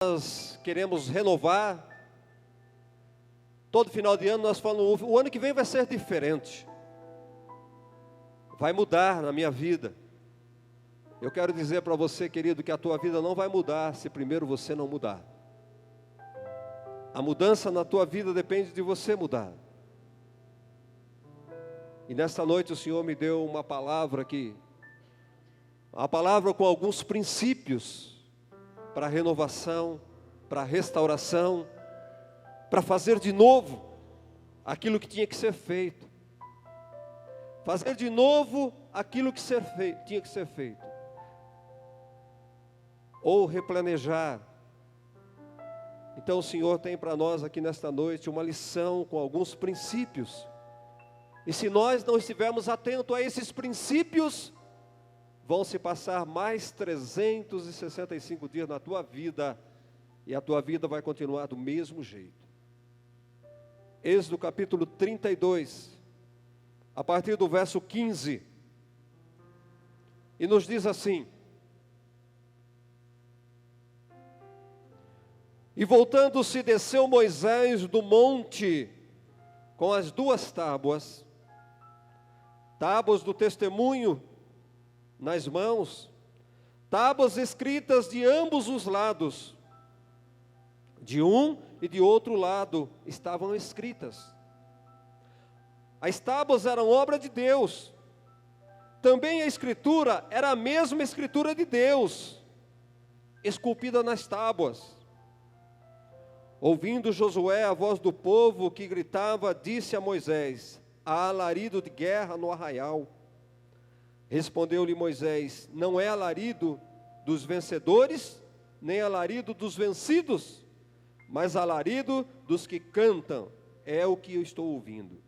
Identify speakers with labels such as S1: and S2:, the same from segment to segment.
S1: Nós queremos renovar. Todo final de ano nós falamos, o ano que vem vai ser diferente. Vai mudar na minha vida. Eu quero dizer para você, querido, que a tua vida não vai mudar se primeiro você não mudar. A mudança na tua vida depende de você mudar. E nesta noite o Senhor me deu uma palavra aqui. Uma palavra com alguns princípios para renovação, para restauração, para fazer de novo aquilo que tinha que ser feito. Fazer de novo aquilo que tinha que ser feito. Ou replanejar. Então o Senhor tem para nós aqui nesta noite uma lição com alguns princípios. E se nós não estivermos atentos a esses princípios, vão se passar mais 365 dias na tua vida, e a tua vida vai continuar do mesmo jeito. Êxodo capítulo 32, a partir do verso 15, e nos diz assim: E voltando-se, desceu Moisés do monte com as duas tábuas do testemunho nas mãos, tábuas escritas de ambos os lados, de um e de outro lado estavam escritas. As tábuas eram obra de Deus, também a escritura era a mesma escritura de Deus, esculpida nas tábuas. Ouvindo Josué a voz do povo que gritava, disse a Moisés: há alarido de guerra no arraial. Respondeu-lhe Moisés: não é alarido dos vencedores, nem alarido dos vencidos, mas alarido dos que cantam, é o que eu estou ouvindo.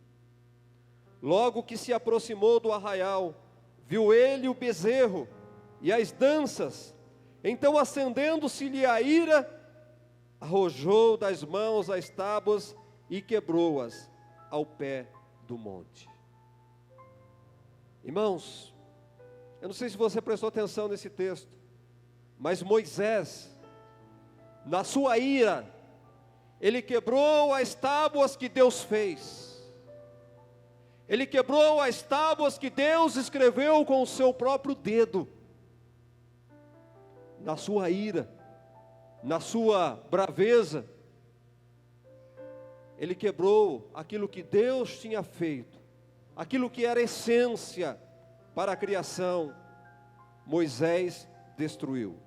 S1: Logo que se aproximou do arraial, viu ele o bezerro e as danças. Então, acendendo-se-lhe a ira, arrojou das mãos as tábuas e quebrou-as ao pé do monte. Irmãos, eu não sei se você prestou atenção nesse texto, mas Moisés, na sua ira, ele quebrou as tábuas que Deus fez. Ele quebrou as tábuas que Deus escreveu com o seu próprio dedo. Na sua ira, na sua braveza, ele quebrou aquilo que Deus tinha feito, aquilo que era essência para a criação. Moisés destruiu.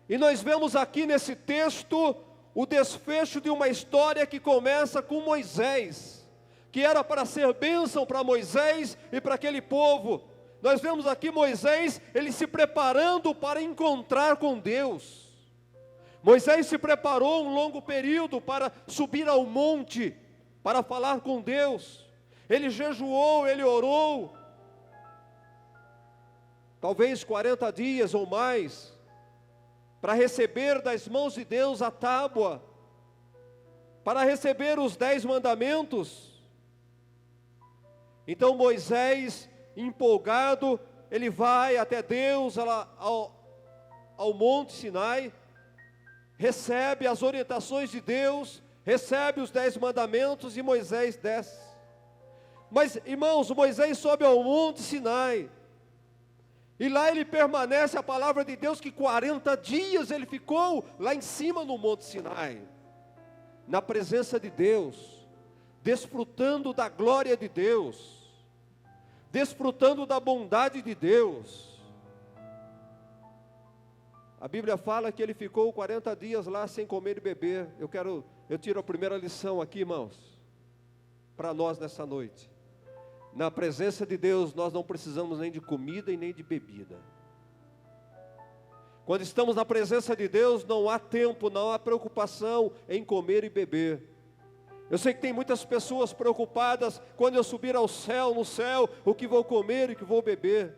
S1: E nós vemos aqui nesse texto o desfecho de uma história que começa com Moisés, que era para ser bênção para Moisés e para aquele povo. Nós vemos aqui Moisés, ele se preparando para encontrar com Deus. Moisés se preparou um longo período para subir ao monte, para falar com Deus. Ele jejuou, ele orou, talvez 40 dias ou mais, para receber das mãos de Deus a tábua, para receber os 10 mandamentos. Então Moisés, empolgado, ele vai até Deus, ao monte Sinai, recebe as orientações de Deus, recebe os 10 mandamentos e Moisés desce. Mas, irmãos, Moisés sobe ao monte Sinai, e lá ele permanece, a palavra de Deus, que 40 dias ele ficou lá em cima no monte Sinai, na presença de Deus, desfrutando da glória de Deus, desfrutando da bondade de Deus. A Bíblia fala que ele ficou 40 dias lá sem comer e beber. Eu tiro a primeira lição aqui, irmãos, para nós nessa noite. Na presença de Deus nós não precisamos nem de comida e nem de bebida. Quando estamos na presença de Deus não há tempo, não há preocupação em comer e beber. Eu sei que tem muitas pessoas preocupadas, quando eu subir ao céu, no céu, o que vou comer e o que vou beber.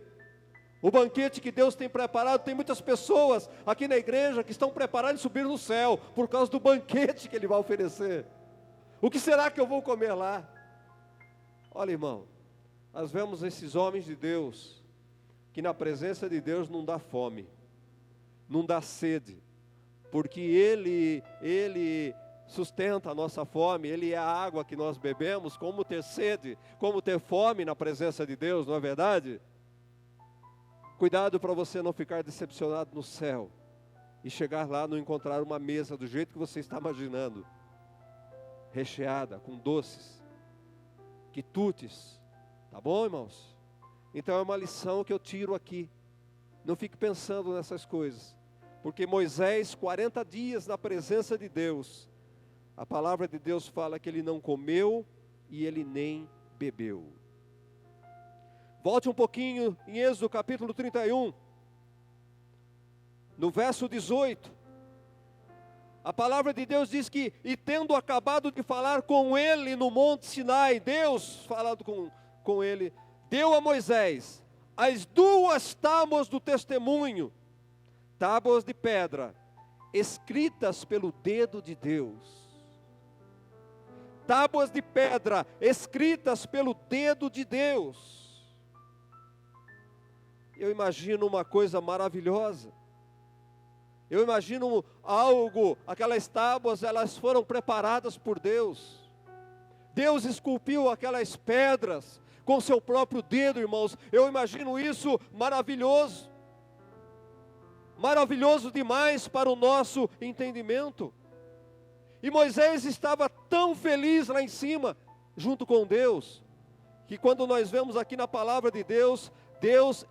S1: O banquete que Deus tem preparado, tem muitas pessoas aqui na igreja que estão preparadas em subir no céu, por causa do banquete que Ele vai oferecer. O que será que eu vou comer lá? Olha, irmão, nós vemos esses homens de Deus, que na presença de Deus não dá fome, não dá sede, porque Ele sustenta a nossa fome, Ele é a água que nós bebemos. Como ter sede, como ter fome na presença de Deus, não é verdade? Cuidado para você não ficar decepcionado no céu e chegar lá e não encontrar uma mesa do jeito que você está imaginando, recheada com doces, quitutes, tá bom, irmãos? Então é uma lição que eu tiro aqui. Não fique pensando nessas coisas, porque Moisés, 40 dias na presença de Deus, a palavra de Deus fala que ele não comeu e ele nem bebeu. Volte um pouquinho em Êxodo capítulo 31, no verso 18. A palavra de Deus diz que, e tendo acabado de falar com ele no monte Sinai, Deus falando com ele, deu a Moisés as 2 tábuas do testemunho, tábuas de pedra, escritas pelo dedo de Deus. Tábuas de pedra, escritas pelo dedo de Deus. Eu imagino uma coisa maravilhosa. Eu imagino algo, aquelas tábuas, elas foram preparadas por Deus. Deus esculpiu aquelas pedras com seu próprio dedo, irmãos. Eu imagino isso maravilhoso. Maravilhoso demais para o nosso entendimento. E Moisés estava tão feliz lá em cima, junto com Deus, que quando nós vemos aqui na palavra de Deus,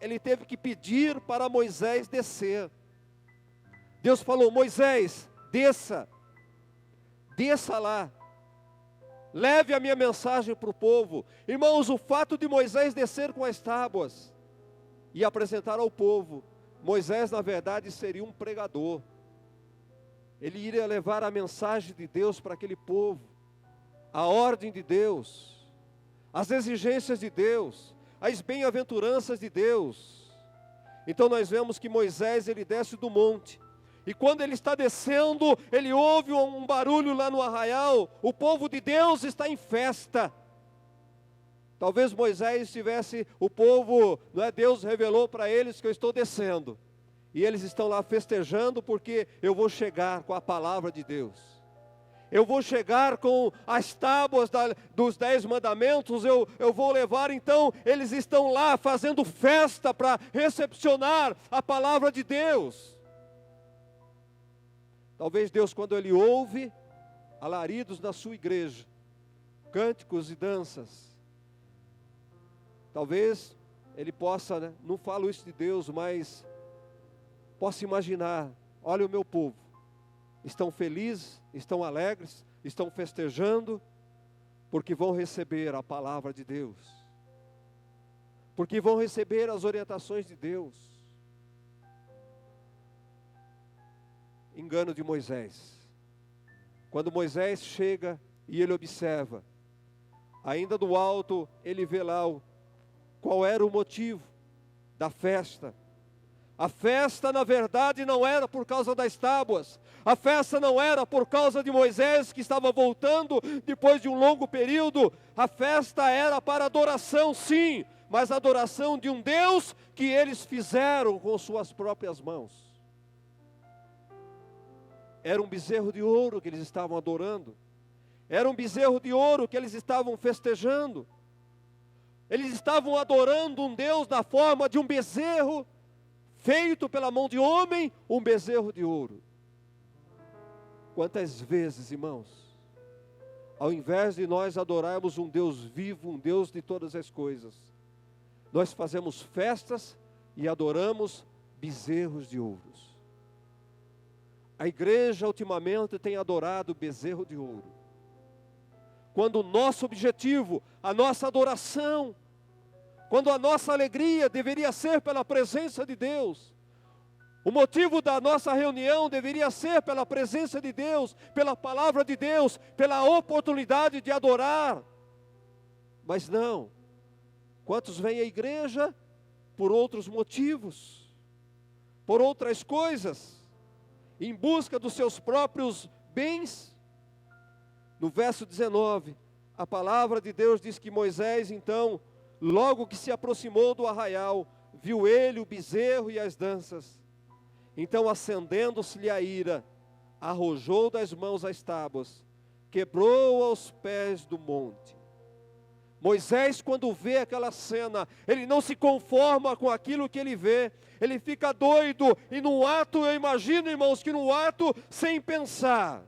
S1: ele teve que pedir para Moisés descer. Deus falou: Moisés, desça lá, leve a minha mensagem para o povo. Irmãos, o fato de Moisés descer com as tábuas e apresentar ao povo, Moisés na verdade seria um pregador. Ele iria levar a mensagem de Deus para aquele povo, a ordem de Deus, as exigências de Deus, as bem-aventuranças de Deus. Então nós vemos que Moisés, ele desce do monte, e quando ele está descendo, ele ouve um barulho lá no arraial. O povo de Deus está em festa. Talvez Moisés tivesse, o povo, não é? Deus revelou para eles que eu estou descendo, e eles estão lá festejando, porque eu vou chegar com a palavra de Deus. Eu vou chegar com as tábuas dos 10 mandamentos, eu vou levar. Então eles estão lá fazendo festa para recepcionar a palavra de Deus. Talvez Deus, quando Ele ouve alaridos na sua igreja, cânticos e danças, talvez Ele possa, né? Não falo isso de Deus, mas posso imaginar: olha o meu povo, estão felizes, estão alegres, estão festejando, porque vão receber a palavra de Deus, porque vão receber as orientações de Deus. Engano de Moisés. Quando Moisés chega e ele observa, ainda do alto ele vê lá qual era o motivo da festa. A festa, na verdade, não era por causa das tábuas. A festa não era por causa de Moisés, que estava voltando depois de um longo período. A festa era para adoração, sim, mas a adoração de um Deus que eles fizeram com suas próprias mãos. Era um bezerro de ouro que eles estavam adorando. Era um bezerro de ouro que eles estavam festejando. Eles estavam adorando um Deus na forma de um bezerro feito pela mão de homem, um bezerro de ouro. Quantas vezes, irmãos, ao invés de nós adorarmos um Deus vivo, um Deus de todas as coisas, nós fazemos festas e adoramos bezerros de ouro. A igreja ultimamente tem adorado bezerro de ouro, quando o nosso objetivo, a nossa adoração, quando a nossa alegria deveria ser pela presença de Deus, o motivo da nossa reunião deveria ser pela presença de Deus, pela palavra de Deus, pela oportunidade de adorar. Mas não, quantos vêm à igreja por outros motivos, por outras coisas, em busca dos seus próprios bens. No verso 19, a palavra de Deus diz que Moisés, então, logo que se aproximou do arraial, viu ele o bezerro e as danças. Então, acendendo-se-lhe a ira, arrojou das mãos as tábuas, quebrou aos pés do monte. Moisés, quando vê aquela cena, ele não se conforma com aquilo que ele vê, ele fica doido, e num ato, eu imagino, irmãos, que num ato sem pensar,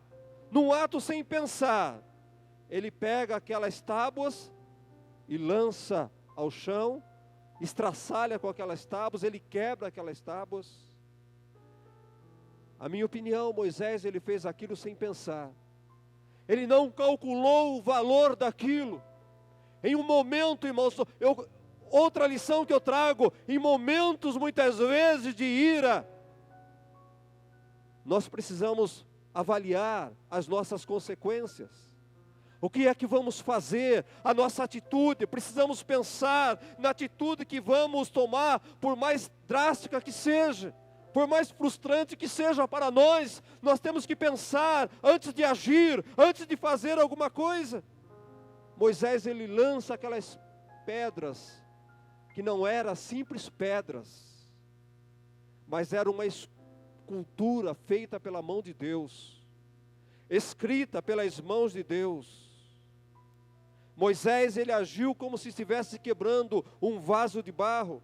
S1: ele pega aquelas tábuas e lança ao chão, estraçalha com aquelas tábuas, ele quebra aquelas tábuas. A minha opinião, Moisés, ele fez aquilo sem pensar, ele não calculou o valor daquilo. Em um momento, irmãos, outra lição que eu trago, em momentos muitas vezes de ira, nós precisamos avaliar as nossas consequências. O que é que vamos fazer? A nossa atitude, precisamos pensar na atitude que vamos tomar, por mais drástica que seja, por mais frustrante que seja para nós, nós temos que pensar antes de agir, antes de fazer alguma coisa. Moisés, ele lança aquelas pedras, que não eram simples pedras, mas era uma escultura feita pela mão de Deus, escrita pelas mãos de Deus. Moisés, ele agiu como se estivesse quebrando um vaso de barro,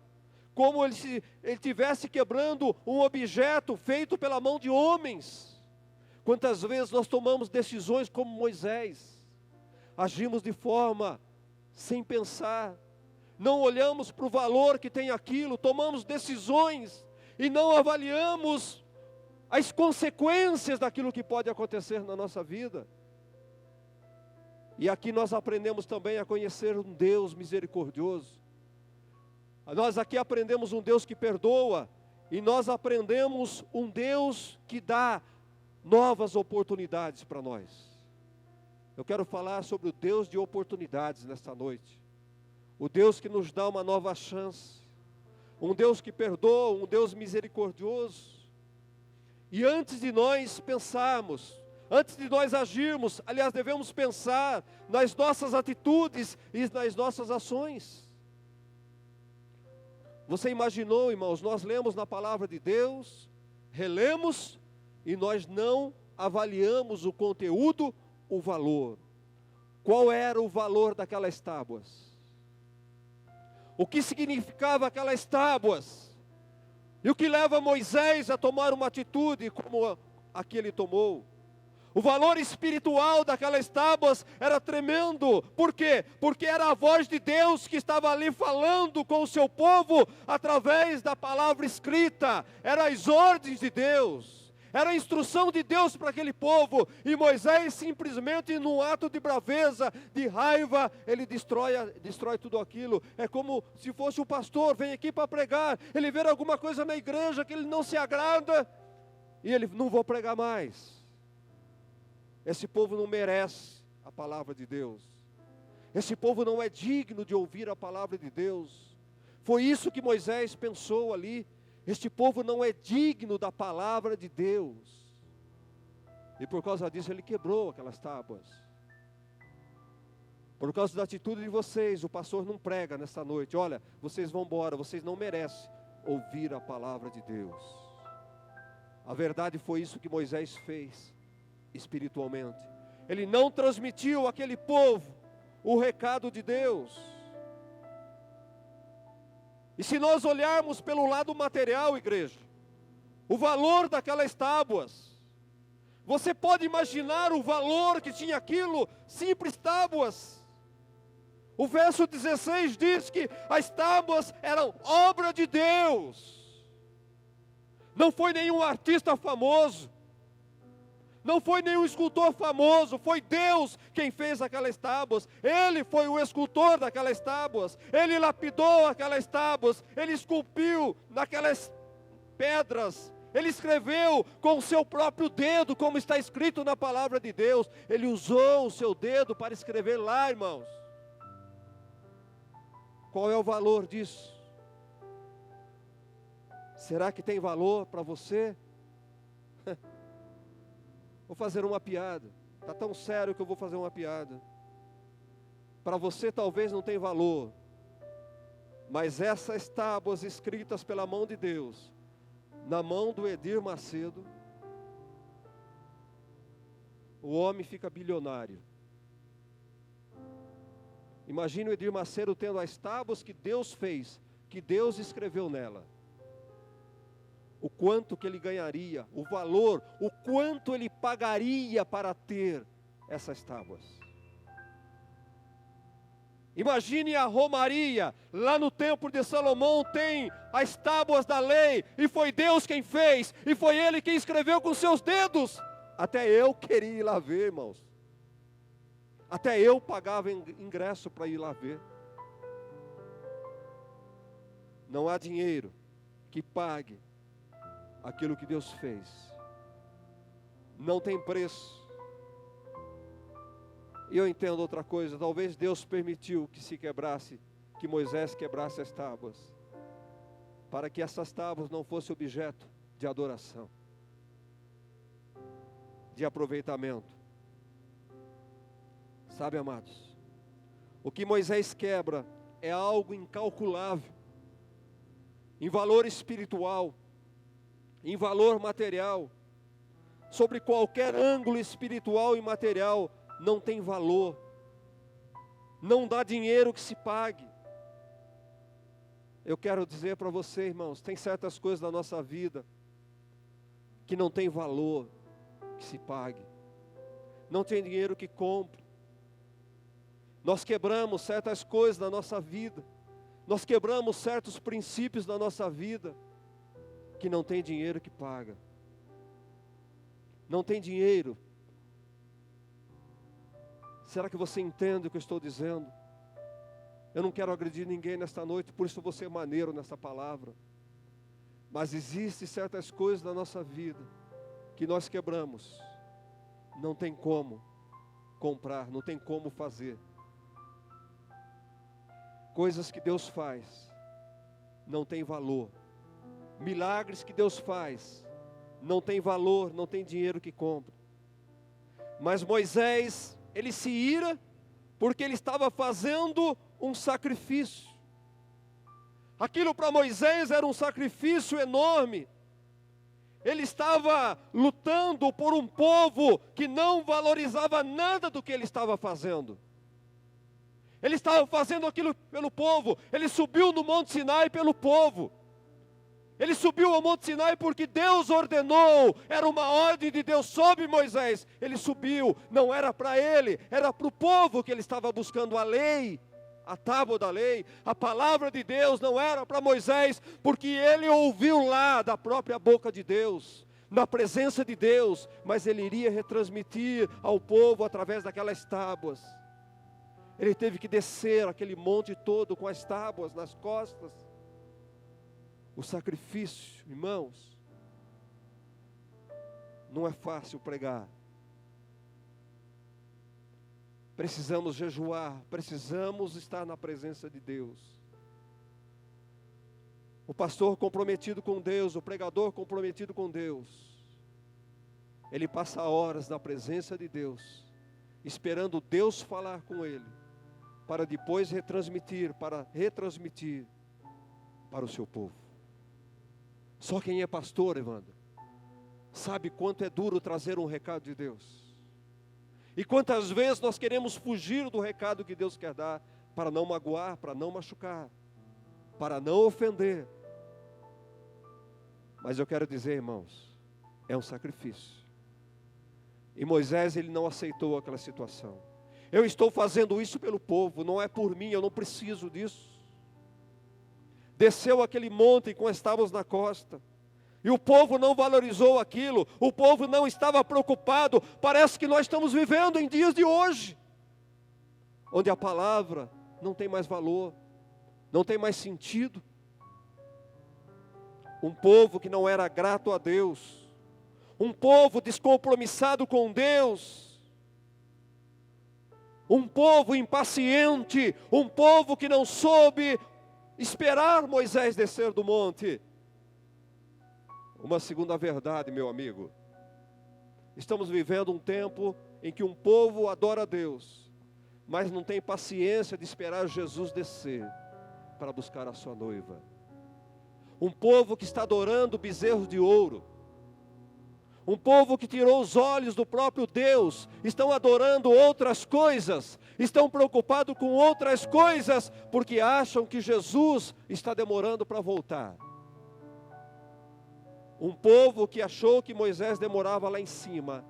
S1: como ele estivesse quebrando um objeto feito pela mão de homens. Quantas vezes nós tomamos decisões como Moisés, agimos de forma sem pensar, não olhamos para o valor que tem aquilo, tomamos decisões e não avaliamos as consequências daquilo que pode acontecer na nossa vida. E aqui nós aprendemos também a conhecer um Deus misericordioso. Nós aqui aprendemos um Deus que perdoa, e nós aprendemos um Deus que dá novas oportunidades para nós. Eu quero falar sobre o Deus de oportunidades nesta noite. O Deus que nos dá uma nova chance. Um Deus que perdoa, um Deus misericordioso. E antes de nós pensarmos, antes de nós agirmos, aliás, devemos pensar nas nossas atitudes e nas nossas ações. Você imaginou, irmãos, nós lemos na palavra de Deus, relemos, e nós não avaliamos o conteúdo, o valor. Qual era o valor daquelas tábuas? O que significava aquelas tábuas? E o que leva Moisés a tomar uma atitude como a que ele tomou? O valor espiritual daquelas tábuas era tremendo. Por quê? Porque era a voz de Deus que estava ali falando com o seu povo através da palavra escrita. Eram as ordens de Deus. Era a instrução de Deus para aquele povo. E Moisés simplesmente, num ato de braveza, de raiva, ele destrói tudo aquilo. É como se fosse o pastor, vem aqui para pregar, ele vê alguma coisa na igreja que ele não se agrada, e ele, não vou pregar mais. Esse povo não merece a palavra de Deus. Esse povo não é digno de ouvir a palavra de Deus. Foi isso que Moisés pensou ali. Este povo não é digno da palavra de Deus. E por causa disso ele quebrou aquelas tábuas. Por causa da atitude de vocês, o pastor não prega nesta noite. Olha, vocês vão embora, vocês não merecem ouvir a palavra de Deus. A verdade foi isso que Moisés fez espiritualmente. Ele não transmitiu àquele povo o recado de Deus. E se nós olharmos pelo lado material, igreja, o valor daquelas tábuas, você pode imaginar o valor que tinha aquilo, simples tábuas. O verso 16 diz que as tábuas eram obra de Deus. Não foi nenhum artista famoso, não foi nenhum escultor famoso, foi Deus quem fez aquelas tábuas. Ele foi o escultor daquelas tábuas, ele lapidou aquelas tábuas, ele esculpiu naquelas pedras, ele escreveu com o seu próprio dedo, como está escrito na palavra de Deus. Ele usou o seu dedo para escrever lá, irmãos. Qual é o valor disso? Será que tem valor para você? Vou fazer uma piada. Está tão sério que eu vou fazer uma piada. Para você talvez não tenha valor, mas essas tábuas escritas pela mão de Deus, na mão do Edir Macedo, o homem fica bilionário. Imagina o Edir Macedo tendo as tábuas que Deus fez, que Deus escreveu nela. O quanto que ele ganharia, o valor, o quanto ele pagaria para ter essas tábuas. Imagine a romaria, lá no templo de Salomão tem as tábuas da lei, e foi Deus quem fez, e foi Ele quem escreveu com seus dedos. Até eu queria ir lá ver, irmãos. Até eu pagava ingresso para ir lá ver. Não há dinheiro que pague aquilo que Deus fez. Não tem preço. E eu entendo outra coisa, talvez Deus permitiu que se quebrasse, que Moisés quebrasse as tábuas, para que essas tábuas não fossem objeto de adoração, de aproveitamento. Sabe, amados, o que Moisés quebra é algo incalculável, em valor espiritual, em valor material, sobre qualquer ângulo espiritual e material, não tem valor, não dá dinheiro que se pague. Eu quero dizer para você, irmãos, tem certas coisas da nossa vida que não tem valor que se pague, não tem dinheiro que compre. Nós quebramos certas coisas na nossa vida, nós quebramos certos princípios na nossa vida, que não tem dinheiro que paga, não tem dinheiro. Será que você entende o que eu estou dizendo? Eu não quero agredir ninguém nesta noite, por isso eu vou ser maneiro nessa palavra. Mas existem certas coisas na nossa vida que nós quebramos. Não tem como comprar, não tem como fazer. Coisas que Deus faz, não tem valor. Milagres que Deus faz, não tem valor, não tem dinheiro que compre. Mas Moisés, ele se ira, porque ele estava fazendo um sacrifício. Aquilo para Moisés era um sacrifício enorme. Ele estava lutando por um povo que não valorizava nada do que ele estava fazendo. Ele estava fazendo aquilo pelo povo. Ele subiu no Monte Sinai pelo povo. Ele subiu ao Monte Sinai porque Deus ordenou, era uma ordem de Deus sobre Moisés. Ele subiu, não era para ele, era para o povo que ele estava buscando a lei, a tábua da lei. A palavra de Deus não era para Moisés, porque ele ouviu lá da própria boca de Deus, na presença de Deus, mas ele iria retransmitir ao povo através daquelas tábuas. Ele teve que descer aquele monte todo com as tábuas nas costas. O sacrifício, irmãos, não é fácil pregar. Precisamos jejuar, precisamos estar na presença de Deus. O pastor comprometido com Deus, o pregador comprometido com Deus, ele passa horas na presença de Deus, esperando Deus falar com ele, para depois retransmitir para o seu povo. Só quem é pastor, Evandro, sabe quanto é duro trazer um recado de Deus. E quantas vezes nós queremos fugir do recado que Deus quer dar, para não magoar, para não machucar, para não ofender. Mas eu quero dizer, irmãos, é um sacrifício. E Moisés, ele não aceitou aquela situação. Eu estou fazendo isso pelo povo, não é por mim, eu não preciso disso. Desceu aquele monte com as tábuas na costa, e o povo não valorizou aquilo, o povo não estava preocupado. Parece que nós estamos vivendo em dias de hoje, onde a palavra não tem mais valor, não tem mais sentido. Um povo que não era grato a Deus, um povo descompromissado com Deus, um povo impaciente, um povo que não soube esperar Moisés descer do monte. Uma segunda verdade, meu amigo, estamos vivendo um tempo em que um povo adora a Deus, mas não tem paciência de esperar Jesus descer para buscar a sua noiva. Um povo que está adorando bezerros de ouro, Um povo que tirou os olhos do próprio Deus, estão adorando outras coisas, estão preocupados com outras coisas, porque acham que Jesus está demorando para voltar. Um povo que achou que Moisés demorava lá em cima.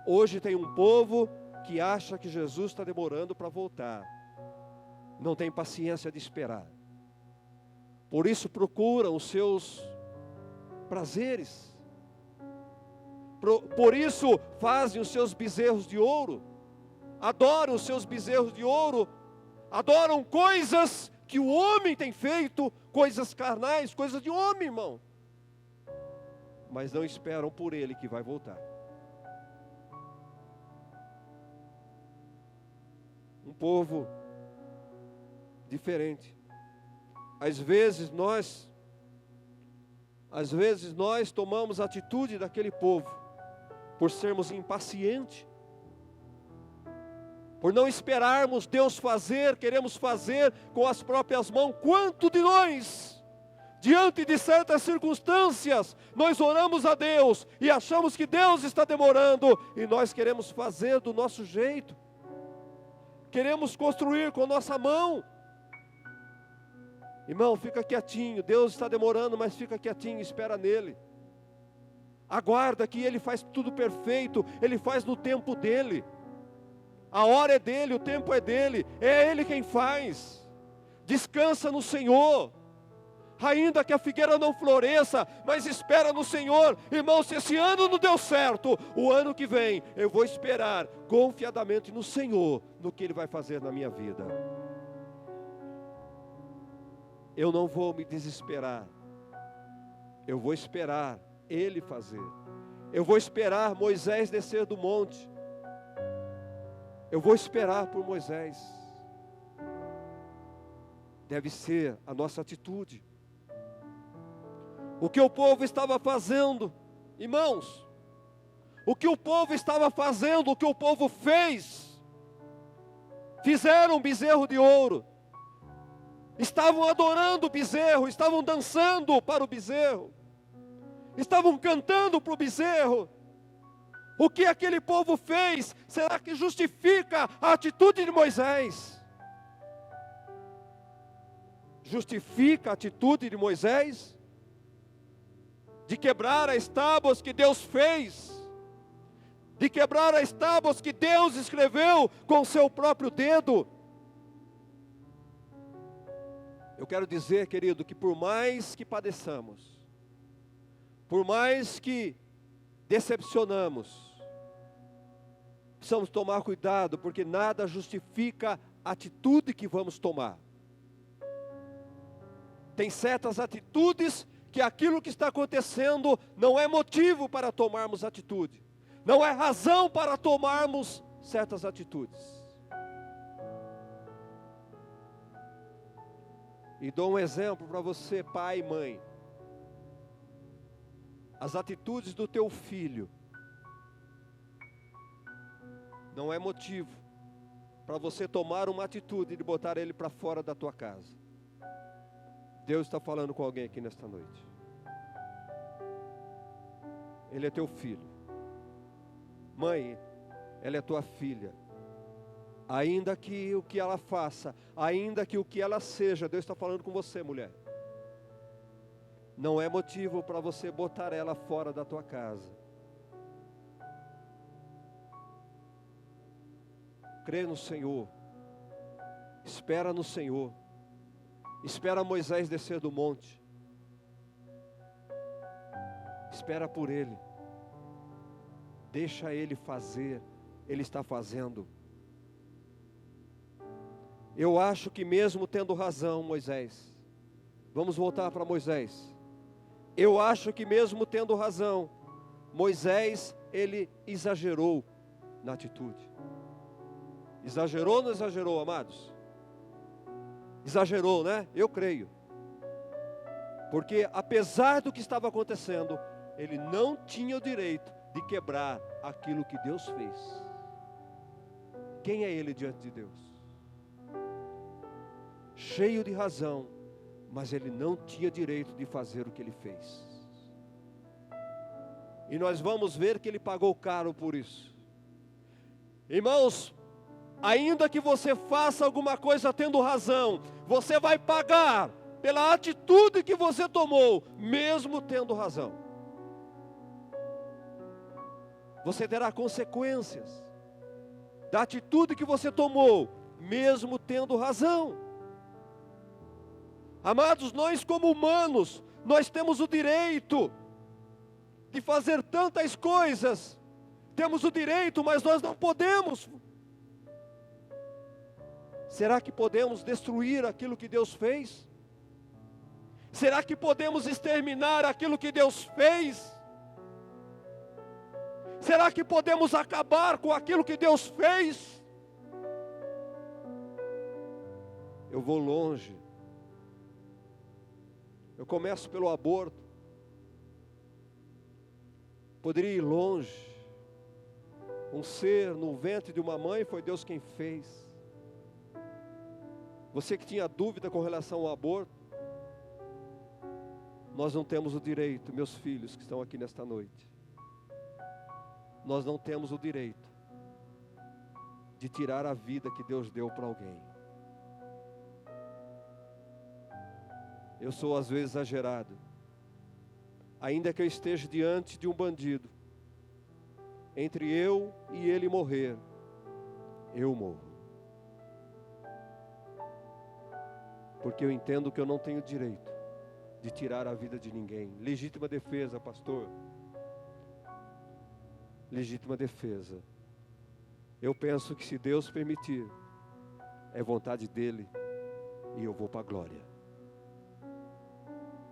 S1: Hoje tem um povo que acha que Jesus está demorando para voltar. Não tem paciência de esperar. Por isso procuram os seus prazeres. Por isso fazem os seus bezerros de ouro. Adoram os seus bezerros de ouro. Adoram coisas que o homem tem feito, coisas carnais, coisas de homem, irmão. Mas não esperam por ele que vai voltar. Um povo diferente. Às vezes nós tomamos a atitude daquele povo, por sermos impacientes, por não esperarmos Deus fazer, queremos fazer com as próprias mãos. Quanto de nós, diante de certas circunstâncias, nós oramos a Deus e achamos que Deus está demorando, e nós queremos fazer do nosso jeito, queremos construir com nossa mão. Irmão, fica quietinho, Deus está demorando, mas fica quietinho, espera nele. Aguarda que Ele faz tudo perfeito, Ele faz no tempo dEle. A hora é dEle, o tempo é dEle, é Ele quem faz. Descansa no Senhor. Ainda que a figueira não floresça, mas espera no Senhor. Irmão, se esse ano não deu certo, o ano que vem eu vou esperar confiadamente no Senhor, no que Ele vai fazer na minha vida. Eu não vou me desesperar. Eu vou esperar Ele fazer. Eu vou esperar Moisés descer do monte. Eu vou esperar por Moisés. Deve ser a nossa atitude. O que o povo estava fazendo, irmãos, o que o povo estava fazendo, o que o povo fez, fizeram um bezerro de ouro, estavam adorando o bezerro, estavam dançando para o bezerro, estavam cantando para o bezerro. O que aquele povo fez, será que justifica a atitude de Moisés? Justifica a atitude de Moisés? De quebrar as tábuas que Deus fez, de quebrar as tábuas que Deus escreveu com o seu próprio dedo. Eu quero dizer, querido, que por mais que padeçamos, por mais que decepcionamos, precisamos tomar cuidado, porque nada justifica a atitude que vamos tomar. Tem certas atitudes que aquilo que está acontecendo não é motivo para tomarmos atitude, não é razão para tomarmos certas atitudes. E dou um exemplo para você, pai e mãe. As atitudes do teu filho não é motivo para você tomar uma atitude de botar ele para fora da tua casa. Deus está falando com alguém aqui nesta noite. Ele é teu filho. Mãe, ela é tua filha. Ainda que o que ela faça, ainda que o que ela seja, Deus está falando com você, mulher. Não é motivo para você botar ela fora da tua casa. Crê no Senhor. Espera no Senhor. Espera Moisés descer do monte. Espera por Ele. Deixa Ele fazer. Ele está fazendo. Eu acho que mesmo tendo razão Moisés, vamos voltar para Moisés. Eu acho que mesmo tendo razão, Moisés, ele exagerou na atitude. Exagerou ou não exagerou, amados? Exagerou, né? Eu creio. Porque apesar do que estava acontecendo, ele não tinha o direito de quebrar aquilo que Deus fez. Quem é ele diante de Deus? Cheio de razão, mas ele não tinha direito de fazer o que ele fez. E nós vamos ver que Ele pagou caro por isso. Irmãos, ainda que você faça alguma coisa tendo razão, você vai pagar pela atitude que você tomou, mesmo tendo razão. Você terá consequências da atitude que você tomou, mesmo tendo razão. Amados, nós como humanos, nós temos o direito de fazer tantas coisas. Temos o direito, mas nós não podemos. Será que podemos destruir aquilo que Deus fez? Será que podemos exterminar aquilo que Deus fez? Será que podemos acabar com aquilo que Deus fez? Eu vou longe. Eu começo pelo aborto. Poderia ir longe. Um ser no ventre de uma mãe foi Deus quem fez. Você que tinha dúvida com relação ao aborto, nós não temos o direito, meus filhos que estão aqui nesta noite, nós não temos o direito de tirar a vida que Deus deu para alguém. Eu sou às vezes exagerado. Ainda que eu esteja diante de um bandido, entre eu e ele morrer, eu morro. Porque eu entendo que eu não tenho direito de tirar a vida de ninguém. Legítima defesa, pastor. Legítima defesa. Eu penso que se Deus permitir, é vontade dele e eu vou para a glória.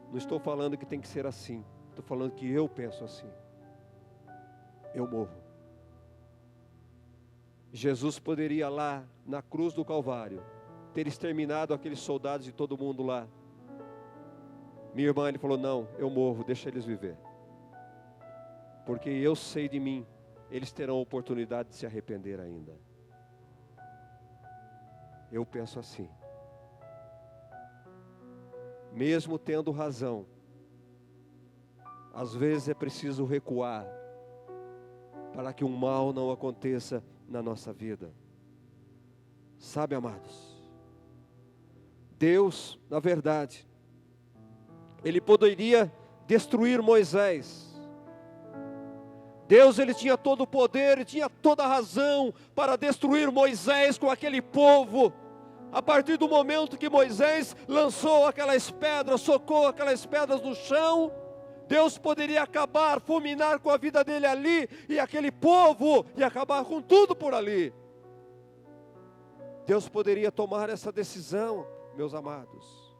S1: Não estou falando que tem que ser assim. Estou falando que eu penso assim. Eu morro. Jesus poderia lá na cruz do Calvário ter exterminado aqueles soldados e todo mundo lá. Minha irmã, ele falou, não, eu morro, deixa eles viver. Porque eu sei de mim, eles terão oportunidade de se arrepender ainda. Eu penso assim. Mesmo tendo razão, às vezes é preciso recuar para que um mal não aconteça na nossa vida. Sabe, amados, Deus, na verdade, Ele poderia destruir Moisés. Deus, Ele tinha todo o poder, Ele tinha toda a razão para destruir Moisés com aquele povo. A partir do momento que Moisés lançou aquelas pedras, socou aquelas pedras no chão, Deus poderia acabar, fulminar com a vida dele ali, e aquele povo ia acabar com tudo por ali. Deus poderia tomar essa decisão, meus amados,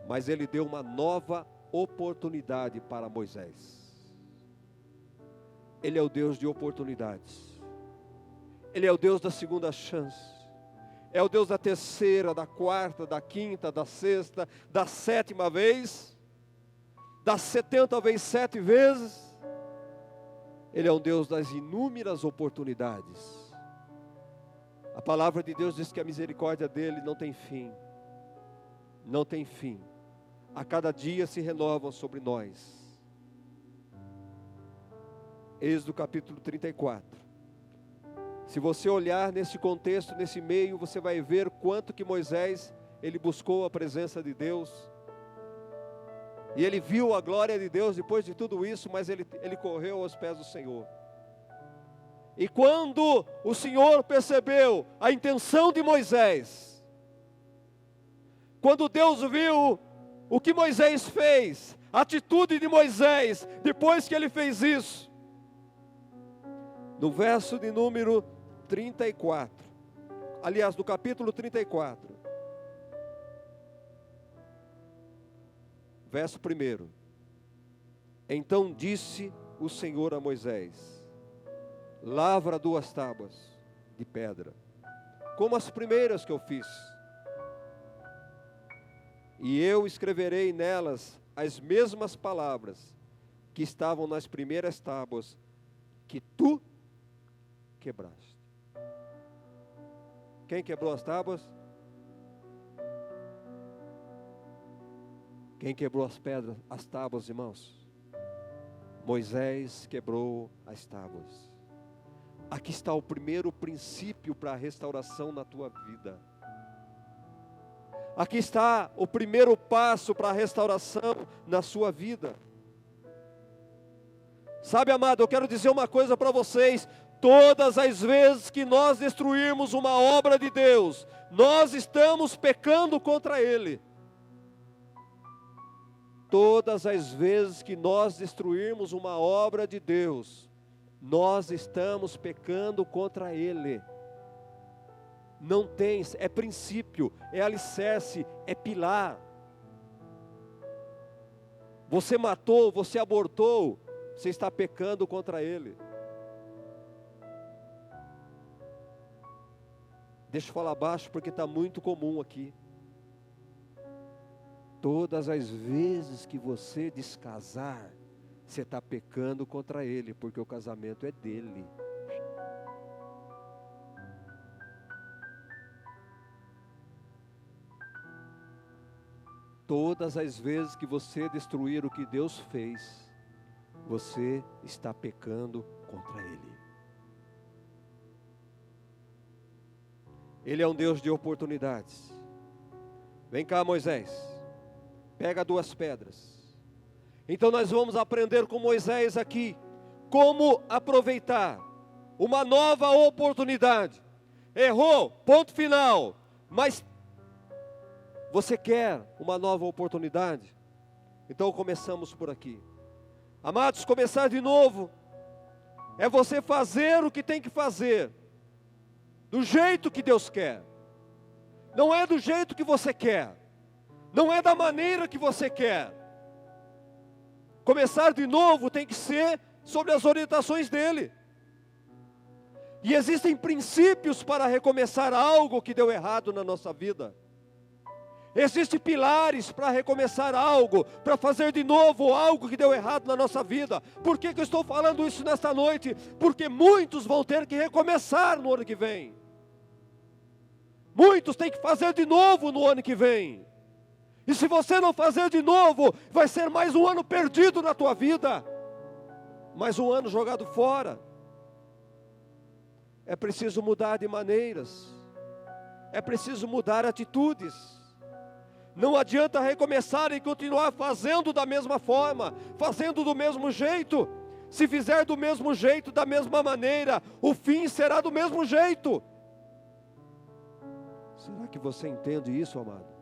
S1: mas Ele deu uma nova oportunidade para Moisés. Ele é o Deus de oportunidades. Ele é o Deus da segunda chance. É o Deus da terceira, da quarta, da quinta, da sexta, da sétima vez, das 70 vezes 7 vezes. Ele é um Deus das inúmeras oportunidades. A palavra de Deus diz que a misericórdia dele não tem fim. Não tem fim. A cada dia se renovam sobre nós. Êxodo capítulo 34. Se você olhar nesse contexto, nesse meio, você vai ver quanto que Moisés, ele buscou a presença de Deus. E ele viu a glória de Deus depois de tudo isso, mas ele correu aos pés do Senhor. E quando o Senhor percebeu a intenção de Moisés, quando Deus viu o que Moisés fez, a atitude de Moisés, depois que ele fez isso, no verso de número 34, aliás, no capítulo 34, verso 1: Então disse o Senhor a Moisés: lavra 2 tábuas de pedra, como as primeiras que eu fiz, e eu escreverei nelas as mesmas palavras que estavam nas primeiras tábuas que tu quebraste. Quem quebrou as tábuas? Quem quebrou as pedras, as tábuas, irmãos? Moisés quebrou as tábuas. Aqui está o primeiro princípio para a restauração na tua vida. Aqui está o primeiro passo para a restauração na sua vida. Sabe, amado, eu quero dizer uma coisa para vocês. Todas as vezes que nós destruirmos uma obra de Deus, nós estamos pecando contra Ele. Todas as vezes que nós destruirmos uma obra de Deus, nós estamos pecando contra Ele. Não tem, é princípio, é alicerce, é pilar. Você matou, você abortou, você está pecando contra Ele. Deixa eu falar baixo porque está muito comum aqui. Todas as vezes que você descasar, você está pecando contra Ele, porque o casamento é dele. Todas as vezes que você destruir o que Deus fez, você está pecando contra Ele. Ele é um Deus de oportunidades. Vem cá, Moisés. Pega 2 pedras. Então nós vamos aprender com Moisés aqui como aproveitar uma nova oportunidade. Errou, ponto final. Mas você quer uma nova oportunidade? Então começamos por aqui. Amados, começar de novo é você fazer o que tem que fazer, do jeito que Deus quer. Não é do jeito que você quer. Não é da maneira que você quer. Começar de novo tem que ser sobre as orientações dEle. E existem princípios para recomeçar algo que deu errado na nossa vida. Existem pilares para recomeçar algo, para fazer de novo algo que deu errado na nossa vida. Por que eu estou falando isso nesta noite? Porque muitos vão ter que recomeçar no ano que vem. Muitos têm que fazer de novo no ano que vem. E se você não fazer de novo, vai ser mais um ano perdido na tua vida. Mais um ano jogado fora. É preciso mudar de maneiras. É preciso mudar atitudes. Não adianta recomeçar e continuar fazendo da mesma forma, fazendo do mesmo jeito. Se fizer do mesmo jeito, da mesma maneira, o fim será do mesmo jeito. Será que você entende isso, amado?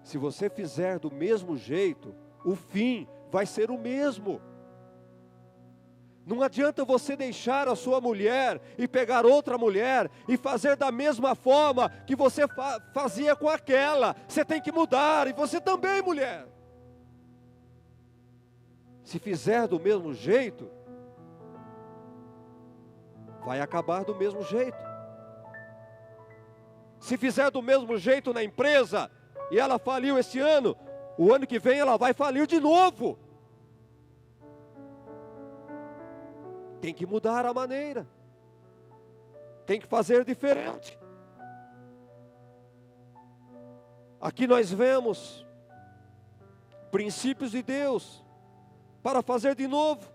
S1: Se você fizer do mesmo jeito, o fim vai ser o mesmo. Não adianta você deixar a sua mulher e pegar outra mulher e fazer da mesma forma que você fazia com aquela. Você tem que mudar, e você também, mulher. Se fizer do mesmo jeito, vai acabar do mesmo jeito. Se fizer do mesmo jeito na empresa, e ela faliu esse ano, o ano que vem ela vai falir de novo. Tem que mudar a maneira. Tem que fazer diferente. Aqui nós vemos princípios de Deus para fazer de novo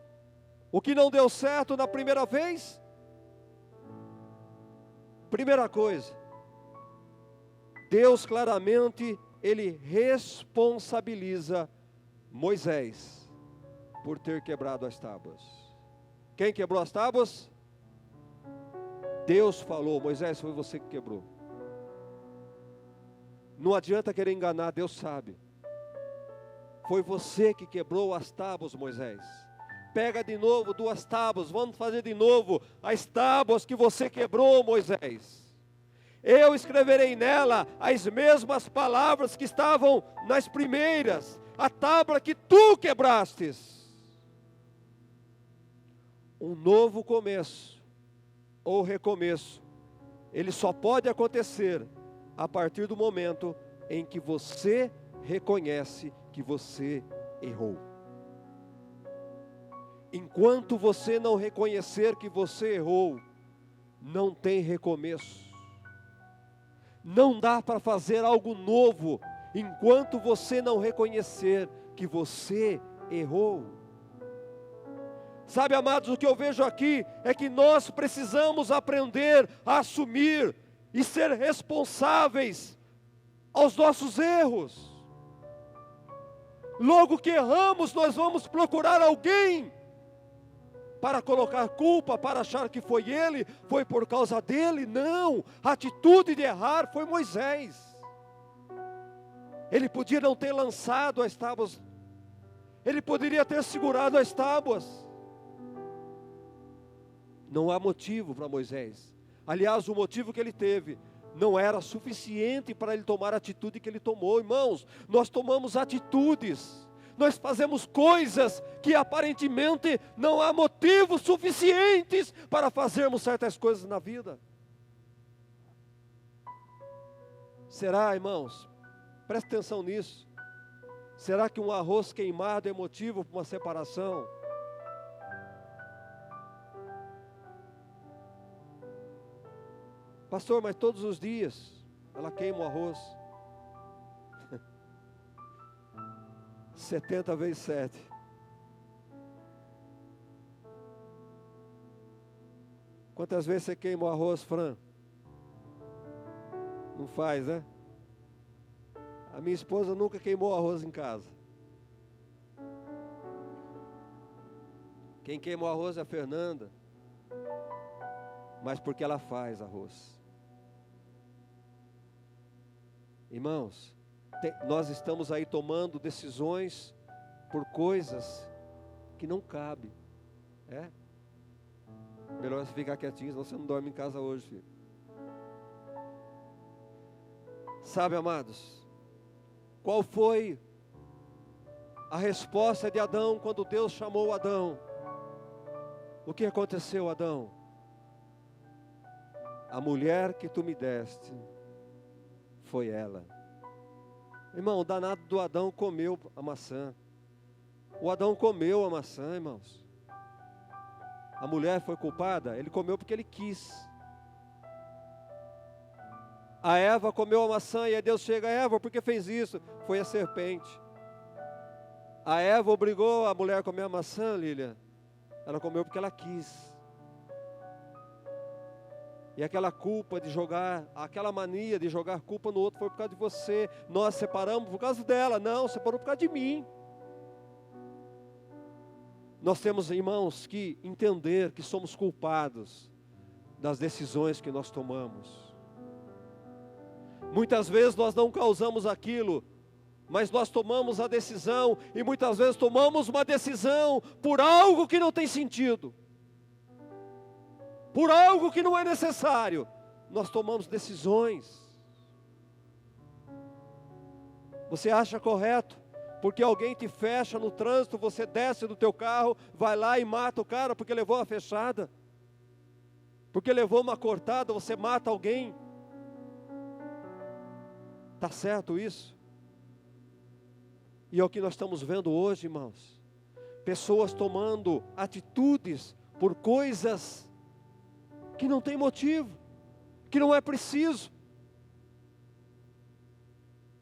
S1: o que não deu certo na primeira vez. Primeira coisa, Deus claramente, Ele responsabiliza Moisés por ter quebrado as tábuas. Quem quebrou as tábuas? Deus falou: Moisés, foi você que quebrou. Não adianta querer enganar, Deus sabe. Foi você que quebrou as tábuas, Moisés. Pega de novo 2 tábuas, vamos fazer de novo as tábuas que você quebrou, Moisés. Eu escreverei nela as mesmas palavras que estavam nas primeiras, a tábua que tu quebrastes. Um novo começo, ou recomeço, ele só pode acontecer a partir do momento em que você reconhece que você errou. Enquanto você não reconhecer que você errou, não tem recomeço. Não dá para fazer algo novo enquanto você não reconhecer que você errou. Sabe, amados, o que eu vejo aqui é que nós precisamos aprender a assumir e ser responsáveis aos nossos erros. Logo que erramos, nós vamos procurar alguém para colocar culpa, para achar que foi ele, foi por causa dele. Não, a atitude de errar foi Moisés. Ele podia não ter lançado as tábuas, ele poderia ter segurado as tábuas. Não há motivo para Moisés. Aliás, o motivo que ele teve não era suficiente para ele tomar a atitude que ele tomou. Irmãos, nós tomamos atitudes, nós fazemos coisas que aparentemente não há motivos suficientes para fazermos certas coisas na vida. Será, irmãos, preste atenção nisso, será que um arroz queimado é motivo para uma separação? Pastor, mas todos os dias ela queima o arroz. 70 vezes 7. Quantas vezes você queima o arroz, Fran? Não faz, né? A minha esposa nunca queimou arroz em casa. Quem queima o arroz é a Fernanda. Mas porque ela faz arroz. Irmãos, nós estamos aí tomando decisões por coisas que não cabem. Melhor você ficar quietinho, senão você não dorme em casa hoje, filho. Sabe, amados, qual foi a resposta de Adão quando Deus chamou Adão? O que aconteceu, Adão? A mulher que tu me deste foi ela. Irmão, o danado do Adão comeu a maçã. O Adão comeu a maçã, irmãos. A mulher foi culpada? Ele comeu porque ele quis. A Eva comeu a maçã e aí Deus chega, Eva, por que fez isso? Foi a serpente. A Eva obrigou a mulher a comer a maçã, Lília. Ela comeu porque ela quis. E aquela culpa de jogar, aquela mania de jogar culpa no outro foi por causa de você. Nós separamos por causa dela. Não, separou por causa de mim. Nós temos, irmãos, que entender que somos culpados das decisões que nós tomamos. Muitas vezes nós não causamos aquilo, mas nós tomamos a decisão, e muitas vezes tomamos uma decisão por algo que não tem sentido. Por algo que não é necessário, nós tomamos decisões. Você acha correto? Porque alguém te fecha no trânsito, você desce do teu carro, vai lá e mata o cara porque levou uma fechada. Porque levou uma cortada, você mata alguém. Está certo isso? E é o que nós estamos vendo hoje, irmãos. Pessoas tomando atitudes por coisas que não tem motivo, que não é preciso.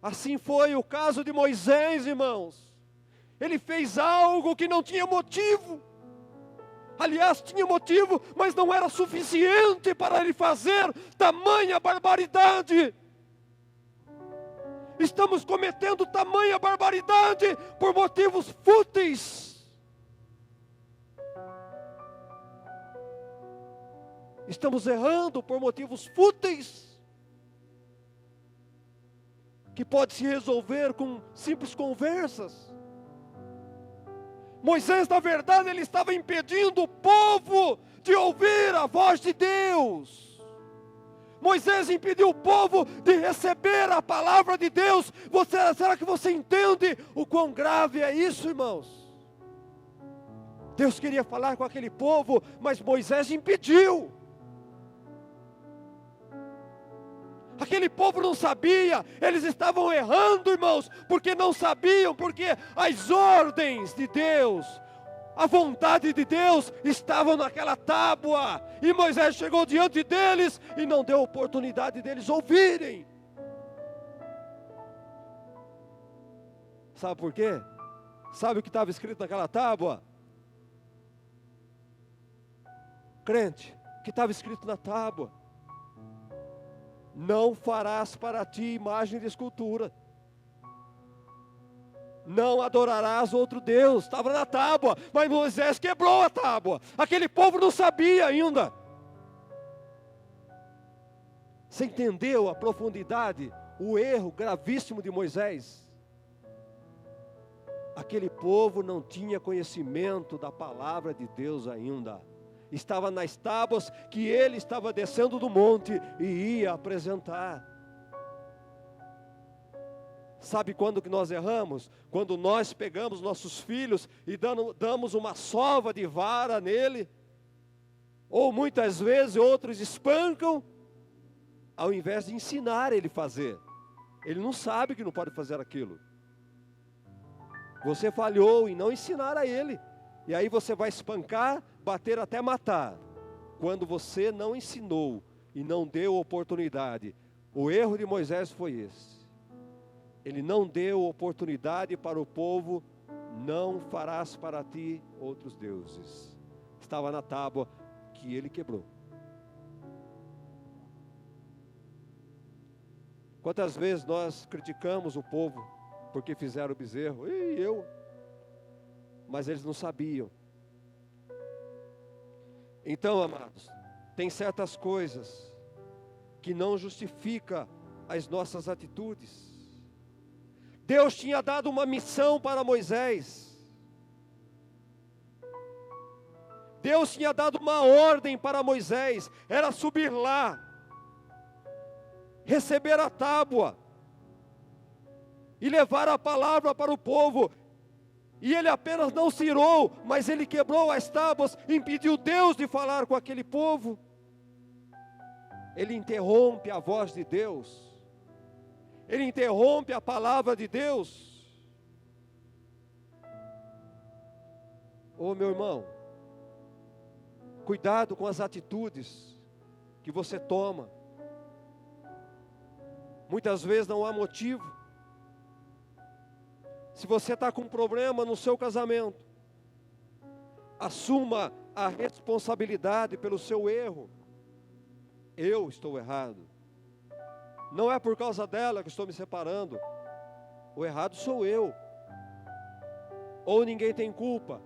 S1: Assim foi o caso de Moisés, irmãos. Ele fez algo que não tinha motivo. Aliás, tinha motivo, mas não era suficiente para ele fazer tamanha barbaridade. Estamos cometendo tamanha barbaridade por motivos fúteis. Estamos errando por motivos fúteis, que pode se resolver com simples conversas. Moisés, na verdade, ele estava impedindo o povo de ouvir a voz de Deus. Moisés impediu o povo de receber a palavra de Deus. Será que você entende o quão grave é isso, irmãos? Deus queria falar com aquele povo, mas Moisés impediu. Aquele povo não sabia, eles estavam errando, irmãos, porque não sabiam, porque as ordens de Deus, a vontade de Deus estavam naquela tábua, e Moisés chegou diante deles e não deu oportunidade deles ouvirem. Sabe por quê? Sabe o que estava escrito naquela tábua? Crente, o que estava escrito na tábua? Não farás para ti imagem de escultura. Não adorarás outro Deus. Estava na tábua, mas Moisés quebrou a tábua. Aquele povo não sabia ainda. Você entendeu a profundidade, o erro gravíssimo de Moisés? Aquele povo não tinha conhecimento da palavra de Deus ainda. Estava nas tábuas que ele estava descendo do monte e ia apresentar. Sabe quando que nós erramos? Quando nós pegamos nossos filhos e damos uma sova de vara nele. Ou muitas vezes outros espancam, ao invés de ensinar ele a fazer. Ele não sabe que não pode fazer aquilo. Você falhou em não ensinar a ele. E aí você vai espancar, bater até matar. Quando você não ensinou e não deu oportunidade. O erro de Moisés foi esse. Ele não deu oportunidade para o povo. Não farás para ti outros deuses. Estava na tábua que ele quebrou. Quantas vezes nós criticamos o povo porque fizeram o bezerro? E eu? Mas eles não sabiam. Então, amados, tem certas coisas que não justificam as nossas atitudes. Deus tinha dado uma missão para Moisés. Deus tinha dado uma ordem para Moisés, era subir lá, receber a tábua e levar a palavra para o povo. E ele apenas não se irou, mas ele quebrou as tábuas, impediu Deus de falar com aquele povo. Ele interrompe a voz de Deus. Ele interrompe a palavra de Deus. Ô meu irmão, cuidado com as atitudes que você toma. Muitas vezes não há motivo. Se você está com um problema no seu casamento, assuma a responsabilidade pelo seu erro. Eu estou errado. Não é por causa dela que estou me separando. O errado sou eu. Ou ninguém tem culpa.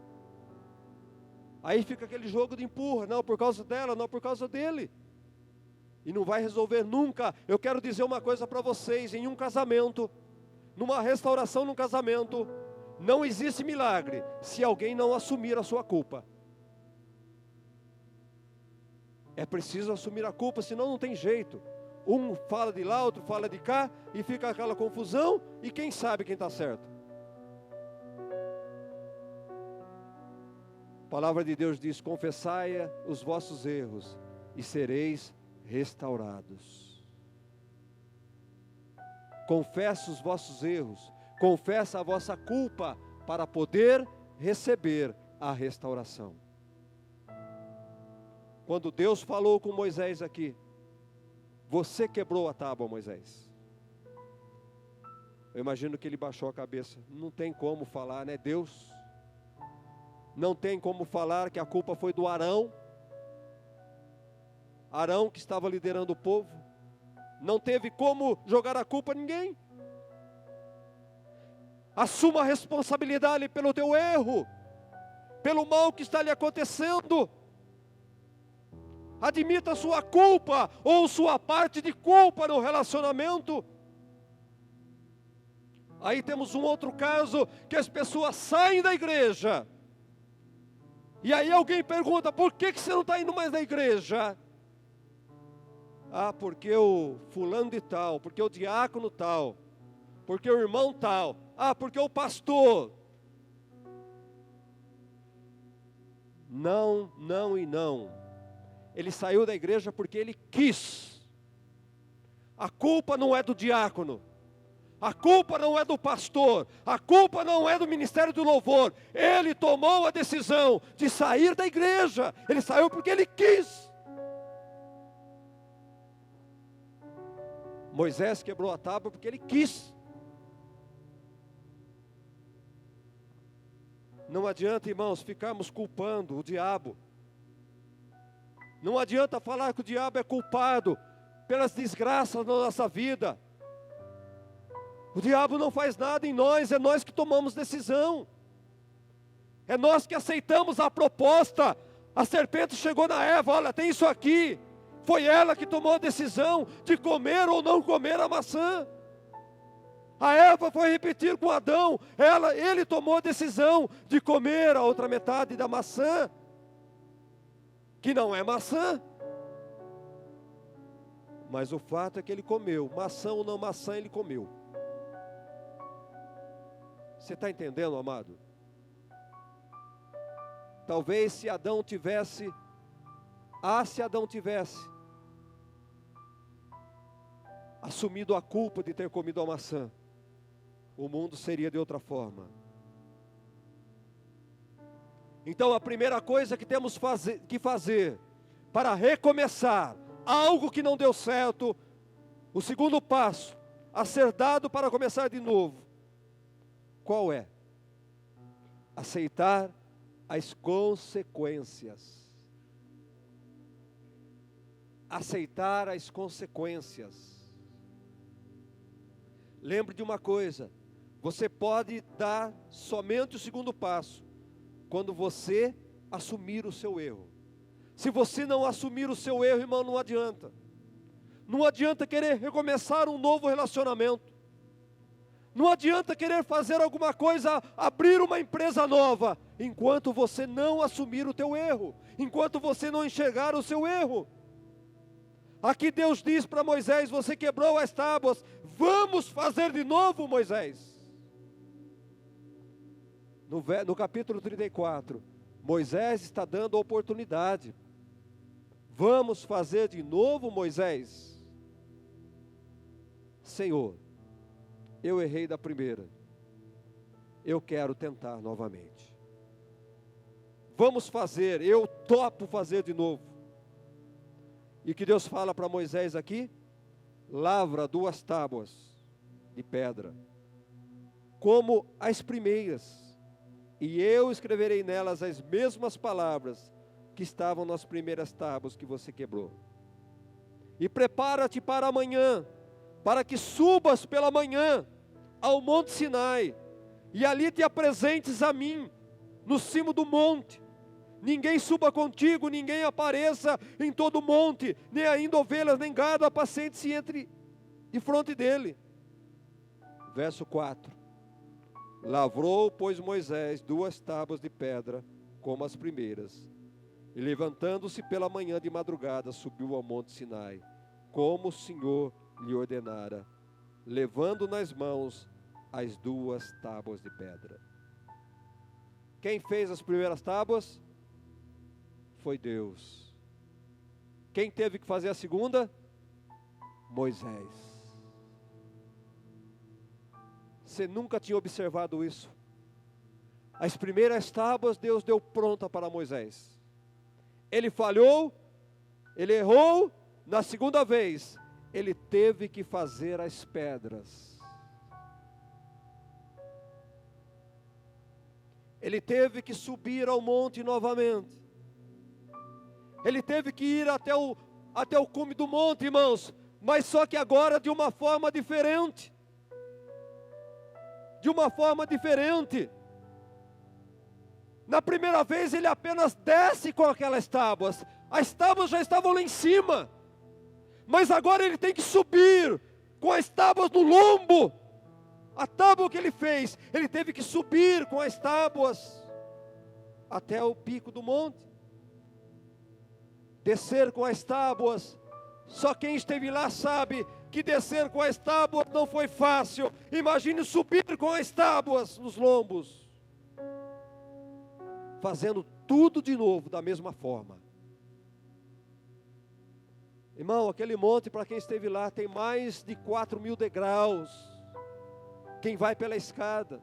S1: Aí fica aquele jogo de empurra. Não por causa dela, não por causa dele. E não vai resolver nunca. Eu quero dizer uma coisa para vocês. Em um casamento, numa restauração num casamento, não existe milagre se alguém não assumir a sua culpa. É preciso assumir a culpa, senão não tem jeito. Um fala de lá, outro fala de cá, e fica aquela confusão, e quem sabe quem está certo? A palavra de Deus diz: confessai os vossos erros, e sereis restaurados. Confessa os vossos erros, confessa a vossa culpa, para poder receber a restauração. Quando Deus falou com Moisés aqui, você quebrou a tábua, Moisés. Eu imagino que ele baixou a cabeça. Não tem como falar, né, Deus? Não tem como falar que a culpa foi do Arão. Arão que estava liderando o povo. Não teve como jogar a culpa a ninguém. Assuma a responsabilidade pelo teu erro, pelo mal que está lhe acontecendo. Admita a sua culpa, ou sua parte de culpa no relacionamento. Aí temos um outro caso, que as pessoas saem da igreja. E aí alguém pergunta: por que você não está indo mais na igreja? Ah, porque o fulano de tal, porque o diácono tal, porque o irmão tal, ah, porque o pastor. Não, não e não. Ele saiu da igreja porque ele quis. A culpa não é do diácono. A culpa não é do pastor. A culpa não é do ministério do louvor. Ele tomou a decisão de sair da igreja. Ele saiu porque ele quis. Moisés quebrou a tábua porque ele quis. Não adianta, irmãos, ficarmos culpando o diabo. Não adianta falar que o diabo é culpado pelas desgraças da nossa vida. O diabo não faz nada em nós, é nós que tomamos decisão. É nós que aceitamos a proposta. A serpente chegou na Eva, olha, tem isso aqui. Foi ela que tomou a decisão de comer ou não comer a maçã. A Eva foi repetir com Adão, ele tomou a decisão de comer a outra metade da maçã, que não é maçã. Mas o fato é que ele comeu, maçã ou não maçã, ele comeu. Você está entendendo, amado? Talvez se Adão tivesse assumido a culpa de ter comido a maçã, o mundo seria de outra forma. Então a primeira coisa que temos que fazer para recomeçar algo que não deu certo, o segundo passo a ser dado para começar de novo, qual é? Aceitar as consequências. Aceitar as consequências. Lembre de uma coisa, você pode dar somente o segundo passo, quando você assumir o seu erro. Se você não assumir o seu erro, irmão, não adianta. Não adianta querer recomeçar um novo relacionamento. Não adianta querer fazer alguma coisa, abrir uma empresa nova, enquanto você não assumir o teu erro, enquanto você não enxergar o seu erro. Aqui Deus diz para Moisés, você quebrou as tábuas, vamos fazer de novo, Moisés. No capítulo 34, Moisés está dando a oportunidade. Vamos fazer de novo, Moisés? Senhor, eu errei da primeira, eu quero tentar novamente. Vamos fazer, eu topo fazer de novo. E que Deus fala para Moisés aqui? Lavra 2 tábuas de pedra, como as primeiras, e eu escreverei nelas as mesmas palavras que estavam nas primeiras tábuas que você quebrou. E prepara-te para amanhã, para que subas pela manhã ao monte Sinai, e ali te apresentes a mim, no cimo do monte. Ninguém suba contigo, ninguém apareça em todo o monte, nem ainda ovelhas, nem gado, apacente-se entre de fronte dele. Verso 4. Lavrou, pois, Moisés 2 tábuas de pedra, como as primeiras, e levantando-se pela manhã de madrugada, subiu ao monte Sinai, como o Senhor lhe ordenara, levando nas mãos as 2 tábuas de pedra. Quem fez as primeiras tábuas? Foi Deus. Quem teve que fazer a segunda? Moisés. Você nunca tinha observado isso? As primeiras tábuas Deus deu pronta para Moisés. Ele falhou, ele errou, na segunda vez, ele teve que fazer as pedras. Ele teve que subir ao monte novamente. Ele teve que ir até o cume do monte, irmãos, mas só que agora de uma forma diferente. De uma forma diferente. Na primeira vez ele apenas desce com aquelas tábuas. As tábuas já estavam lá em cima. Mas agora ele tem que subir com as tábuas no lombo. A tábua que ele fez, ele teve que subir com as tábuas até o pico do monte. Descer com as tábuas. Só quem esteve lá sabe que descer com as tábuas não foi fácil. Imagine subir com as tábuas nos lombos. Fazendo tudo de novo da mesma forma. Irmão, aquele monte, para quem esteve lá, tem mais de 4.000 degraus. Quem vai pela escada.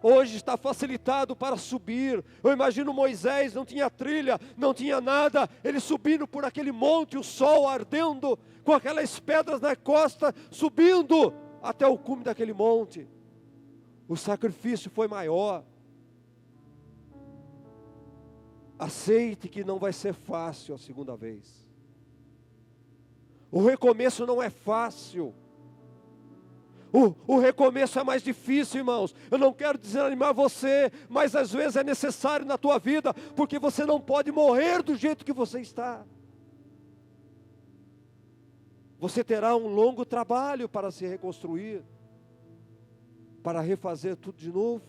S1: Hoje está facilitado para subir. Eu imagino Moisés, não tinha trilha, não tinha nada. Ele subindo por aquele monte, o sol ardendo, com aquelas pedras na costa, subindo até o cume daquele monte. O sacrifício foi maior. Aceite que não vai ser fácil a segunda vez. O recomeço não é fácil. O recomeço é mais difícil, irmãos. Eu não quero desanimar você, mas às vezes é necessário na tua vida, porque você não pode morrer do jeito que você está. Você terá um longo trabalho para se reconstruir, para refazer tudo de novo.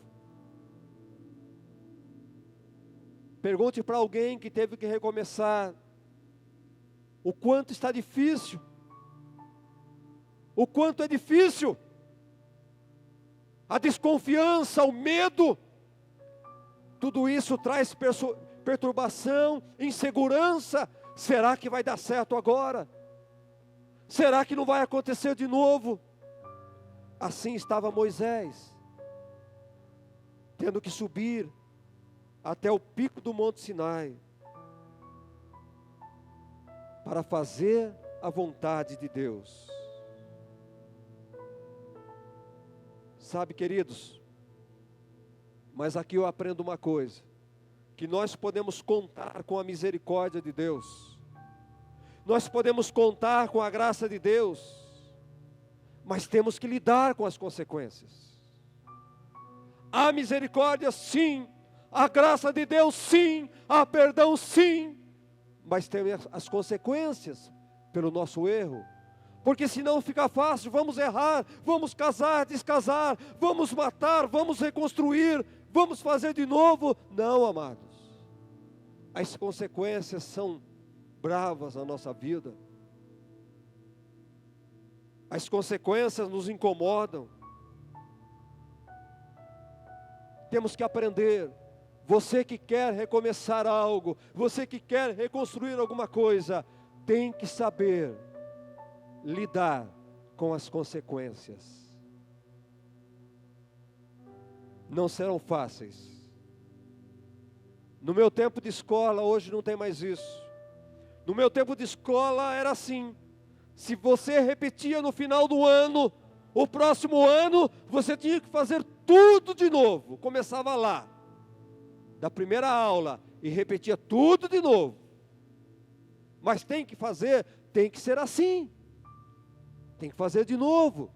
S1: Pergunte para alguém que teve que recomeçar, o quanto está difícil, o quanto é difícil, a desconfiança, o medo, tudo isso traz perturbação, insegurança. Será que vai dar certo agora? Será que não vai acontecer de novo? Assim estava Moisés, tendo que subir até o pico do Monte Sinai, para fazer a vontade de Deus. Sabe, queridos, mas aqui eu aprendo uma coisa, que nós podemos contar com a misericórdia de Deus, nós podemos contar com a graça de Deus, mas temos que lidar com as consequências. Há misericórdia sim, a graça de Deus sim, há perdão sim, mas tem as consequências pelo nosso erro, porque senão fica fácil, vamos errar, vamos casar, descasar, vamos matar, vamos reconstruir, vamos fazer de novo. Não, amados, as consequências são bravas na nossa vida, as consequências nos incomodam, temos que aprender. Você que quer recomeçar algo, você que quer reconstruir alguma coisa, tem que saber lidar com as consequências. Não serão fáceis. No meu tempo de escola, hoje não tem mais isso. No meu tempo de escola era assim: se você repetia no final do ano, o próximo ano você tinha que fazer tudo de novo. Começava lá, da primeira aula, e repetia tudo de novo. Mas tem que fazer, tem que ser assim. Tem que fazer de novo.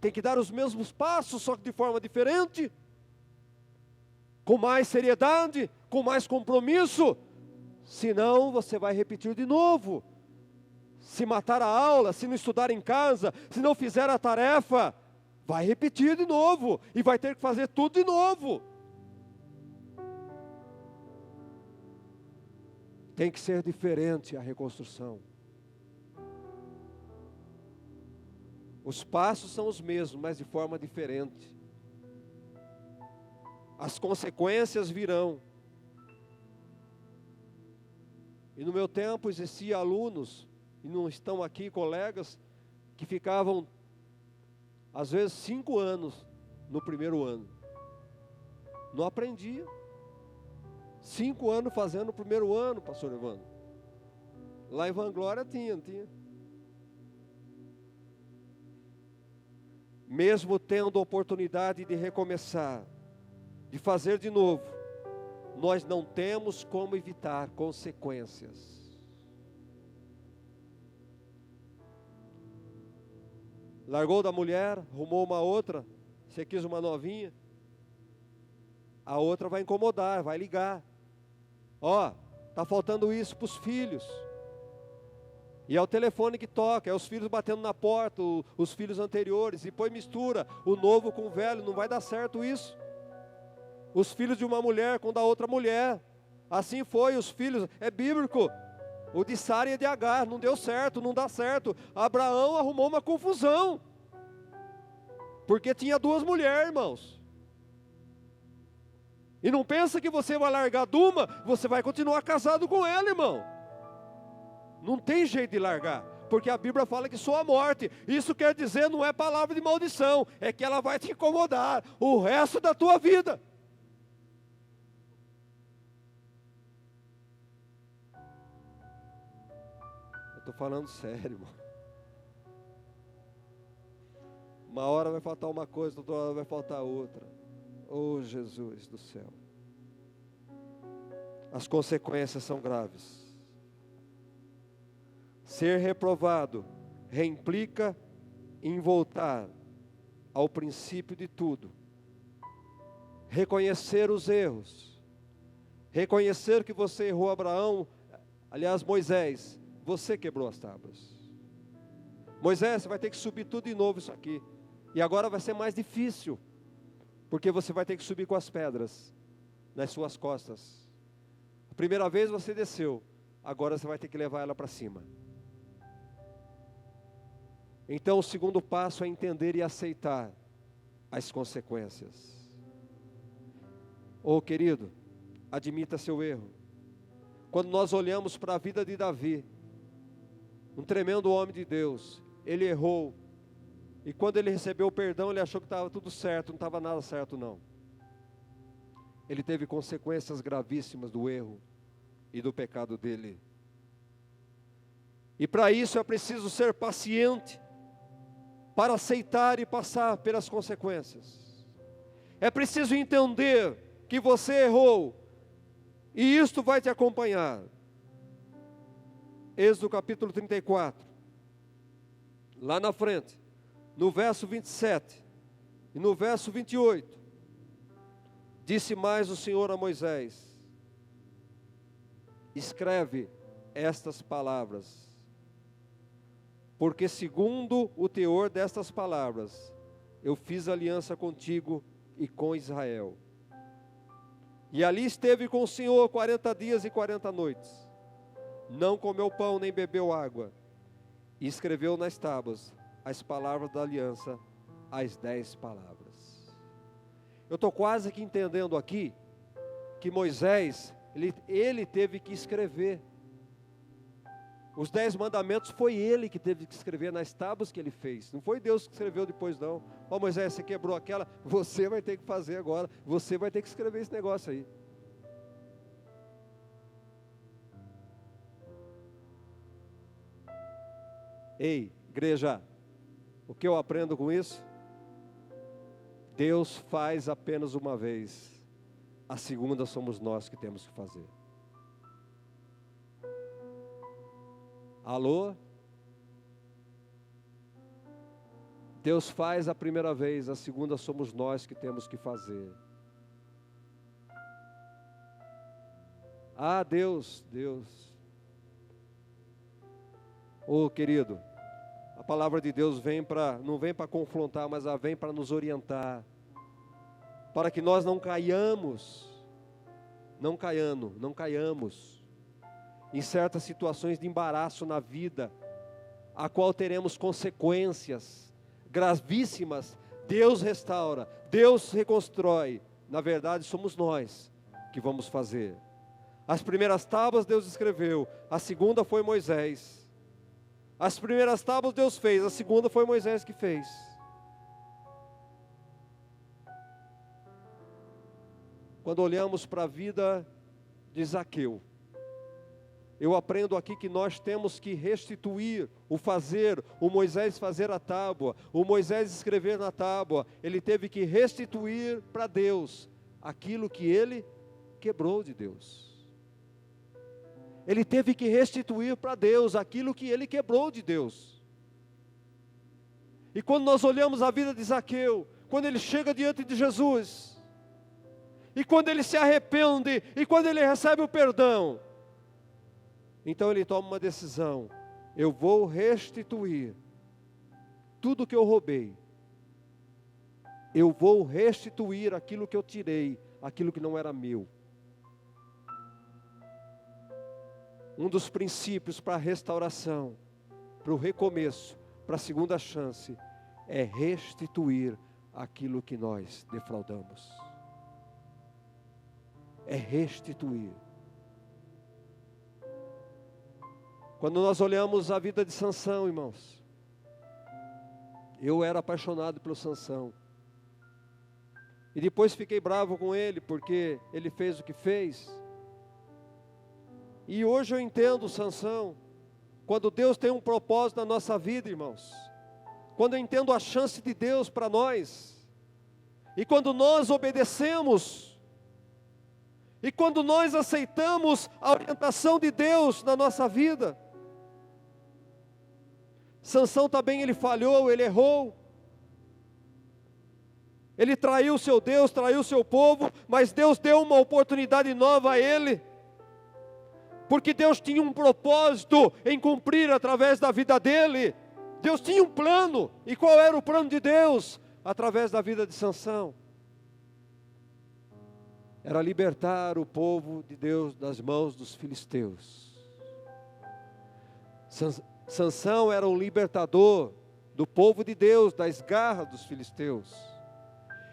S1: Tem que dar os mesmos passos, só que de forma diferente. Com mais seriedade, com mais compromisso. Senão você vai repetir de novo. Se matar a aula, se não estudar em casa, se não fizer a tarefa, vai repetir de novo. E vai ter que fazer tudo de novo. Tem que ser diferente a reconstrução. Os passos são os mesmos, mas de forma diferente. As consequências virão. E no meu tempo existiam alunos, e não estão aqui colegas, que ficavam, às vezes, 5 anos no primeiro ano. Não aprendia. 5 anos fazendo o primeiro ano, pastor Evandro. Lá em Vanglória tinha, não tinha? Mesmo tendo a oportunidade de recomeçar, de fazer de novo, nós não temos como evitar consequências. Largou da mulher, arrumou uma outra, você quis uma novinha, a outra vai incomodar, vai ligar. Ó, está faltando isso para os filhos. E é o telefone que toca, é os filhos batendo na porta, os filhos anteriores, e depois mistura o novo com o velho, não vai dar certo isso. Os filhos de uma mulher com da outra mulher, assim foi, os filhos, é bíblico. O de Sara e de Agar, não deu certo, não dá certo. Abraão arrumou uma confusão, porque tinha 2 mulheres, irmãos. E não pensa que você vai largar de uma, você vai continuar casado com ela, irmão. Não tem jeito de largar, porque a Bíblia fala que só a morte. Isso quer dizer, não é palavra de maldição, é que ela vai te incomodar o resto da tua vida. Eu estou falando sério, irmão. Uma hora vai faltar uma coisa, outra hora vai faltar outra. Oh, Jesus do céu. as consequências são graves. Ser reprovado reimplica em voltar ao princípio de tudo. Reconhecer os erros. Reconhecer que você errou. Moisés, você quebrou as tábuas. Moisés, você vai ter que subir tudo de novo isso aqui. E agora vai ser mais difícil, porque você vai ter que subir com as pedras nas suas costas. A primeira vez você desceu, agora você vai ter que levar ela para cima. Então o segundo passo é entender e aceitar as consequências. Querido, admita seu erro. Quando nós olhamos para a vida de Davi, um tremendo homem de Deus, ele errou. E quando ele recebeu o perdão, ele achou que estava tudo certo, não estava nada certo não. Ele teve consequências gravíssimas do erro e do pecado dele. E para isso é preciso ser paciente, para aceitar e passar pelas consequências. É preciso entender que você errou, e isto vai te acompanhar. Êxodo capítulo 34, lá na frente, no verso 27 e no verso 28, disse mais o Senhor a Moisés: escreve estas palavras, porque segundo o teor destas palavras, eu fiz aliança contigo e com Israel. E ali esteve com o Senhor 40 dias e 40 noites. Não comeu pão nem bebeu água. E escreveu nas tábuas as palavras da aliança, as 10 palavras. Eu estou quase que entendendo aqui que Moisés, ele teve que escrever. Os 10 mandamentos foi ele que teve que escrever nas tábuas que ele fez. Não foi Deus que escreveu depois não. Moisés, você quebrou aquela, você vai ter que fazer agora. Você vai ter que escrever esse negócio aí. Ei, igreja, o que eu aprendo com isso? Deus faz apenas uma vez. A segunda somos nós que temos que fazer. Alô? Deus faz a primeira vez, a segunda somos nós que temos que fazer. Deus. Querido, a palavra de Deus não vem para confrontar, mas ela vem para nos orientar, para que nós não caiamos em certas situações de embaraço na vida, a qual teremos consequências gravíssimas. Deus restaura, Deus reconstrói. Na verdade, somos nós que vamos fazer. As primeiras tábuas Deus escreveu, a segunda foi Moisés. As primeiras tábuas Deus fez, a segunda foi Moisés que fez. Quando olhamos para a vida de Zaqueu, eu aprendo aqui que nós temos que restituir o Moisés fazer a tábua, o Moisés escrever na tábua. Ele teve que restituir para Deus aquilo que ele quebrou de Deus. Ele teve que restituir para Deus aquilo que ele quebrou de Deus. E quando nós olhamos a vida de Zaqueu, quando ele chega diante de Jesus, e quando ele se arrepende, e quando ele recebe o perdão, então ele toma uma decisão: eu vou restituir tudo que eu roubei, eu vou restituir aquilo que eu tirei, aquilo que não era meu. Um dos princípios para a restauração, para o recomeço, para a segunda chance, é restituir aquilo que nós defraudamos. É restituir. Quando nós olhamos a vida de Sansão, irmãos, eu era apaixonado pelo Sansão. E depois fiquei bravo com ele, porque ele fez o que fez. E hoje eu entendo Sansão. Quando Deus tem um propósito na nossa vida, irmãos, quando eu entendo a chance de Deus para nós, e quando nós obedecemos, E quando nós aceitamos a orientação de Deus na nossa vida, Sansão também, ele falhou, ele errou. Ele traiu o seu Deus, traiu o seu povo, mas Deus deu uma oportunidade nova a ele. Porque Deus tinha um propósito em cumprir através da vida dele. Deus tinha um plano. E qual era o plano de Deus? Através da vida de Sansão. Era libertar o povo de Deus das mãos dos filisteus. Sansão era um libertador do povo de Deus, das garras dos filisteus.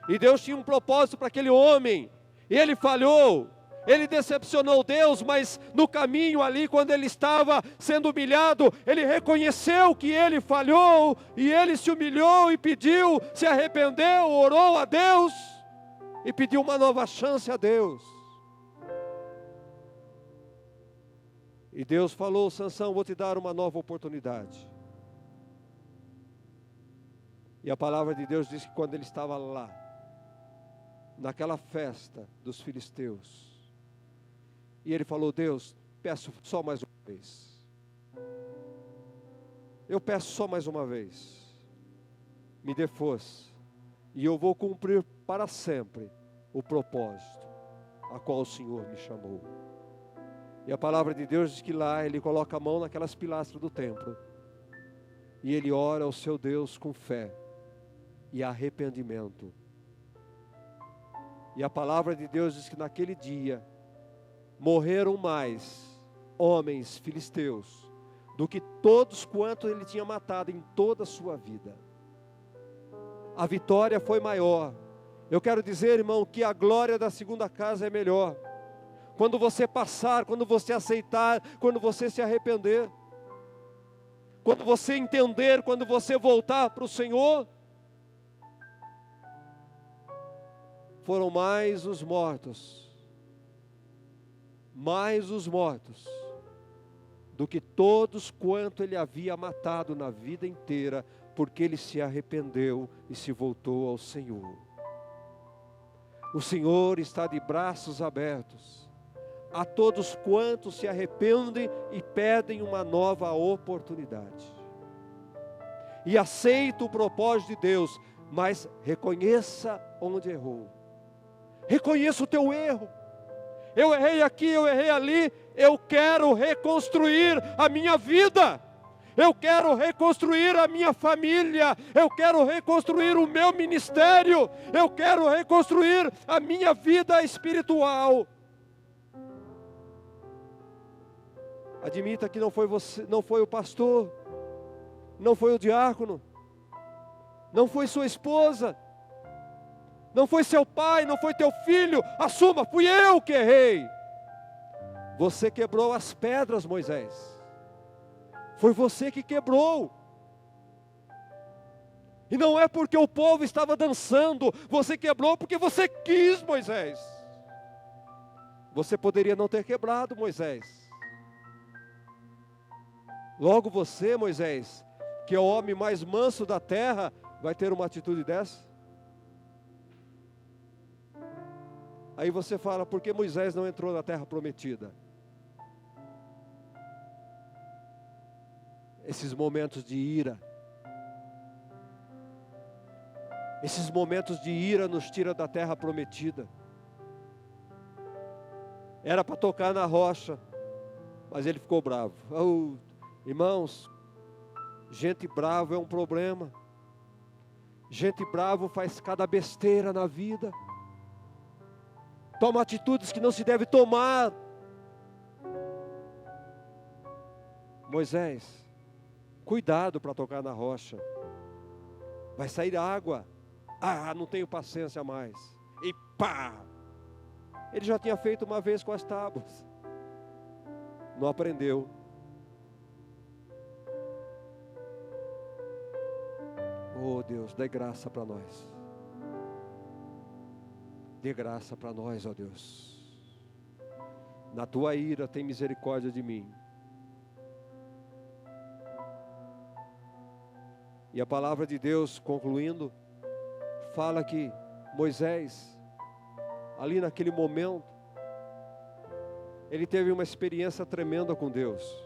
S1: E Deus tinha um propósito para aquele homem. E ele falhou. Ele decepcionou Deus, mas no caminho ali, quando ele estava sendo humilhado, ele reconheceu que ele falhou, e ele se humilhou e pediu, se arrependeu, orou a Deus, e pediu uma nova chance a Deus. E Deus falou: Sansão, vou te dar uma nova oportunidade. E a palavra de Deus diz que quando ele estava lá, naquela festa dos filisteus, e ele falou: Deus, peço só mais uma vez. Eu peço só mais uma vez. Me dê força. E eu vou cumprir para sempre o propósito a qual o Senhor me chamou. E a palavra de Deus diz que lá ele coloca a mão naquelas pilastras do templo. E ele ora ao seu Deus com fé e arrependimento. E a palavra de Deus diz que naquele dia morreram mais homens filisteus do que todos quanto ele tinha matado em toda a sua vida. A vitória foi maior. Eu quero dizer, irmão, que a glória da segunda casa é melhor. Quando você passar, quando você aceitar, quando você se arrepender, quando você entender, quando você voltar para o Senhor. Foram mais os mortos do que todos quanto ele havia matado na vida inteira, porque ele se arrependeu e se voltou ao Senhor. O Senhor está de braços abertos a todos quantos se arrependem e pedem uma nova oportunidade. E aceita o propósito de Deus, mas reconheça onde errou. Reconheça o teu erro. Eu errei aqui, eu errei ali. Eu quero reconstruir a minha vida. Eu quero reconstruir a minha família. Eu quero reconstruir o meu ministério. Eu quero reconstruir a minha vida espiritual. Admita que não foi você, não foi o pastor, não foi o diácono, não foi sua esposa, não foi seu pai, não foi teu filho. Assuma, fui eu que errei. Você quebrou as pedras, Moisés. Foi você que quebrou. E não é porque o povo estava dançando. Você quebrou porque você quis, Moisés. Você poderia não ter quebrado, Moisés. Logo você, Moisés, que é o homem mais manso da terra, vai ter uma atitude dessa? Aí você fala: por que Moisés não entrou na terra prometida? Esses momentos de ira, nos tira da terra prometida. Era para tocar na rocha, mas ele ficou bravo. Oh, irmãos, gente brava é um problema. Gente brava faz cada besteira na vida. Toma atitudes que não se deve tomar. Moisés, cuidado para tocar na rocha. Vai sair água. Ah, não tenho paciência mais. E pá! Ele já tinha feito uma vez com as tábuas. Não aprendeu. Oh Deus, dê graça para nós. Dê graça para nós, ó Deus. Na tua ira tem misericórdia de mim. E a palavra de Deus, concluindo, fala que Moisés, ali naquele momento, ele teve uma experiência tremenda com Deus.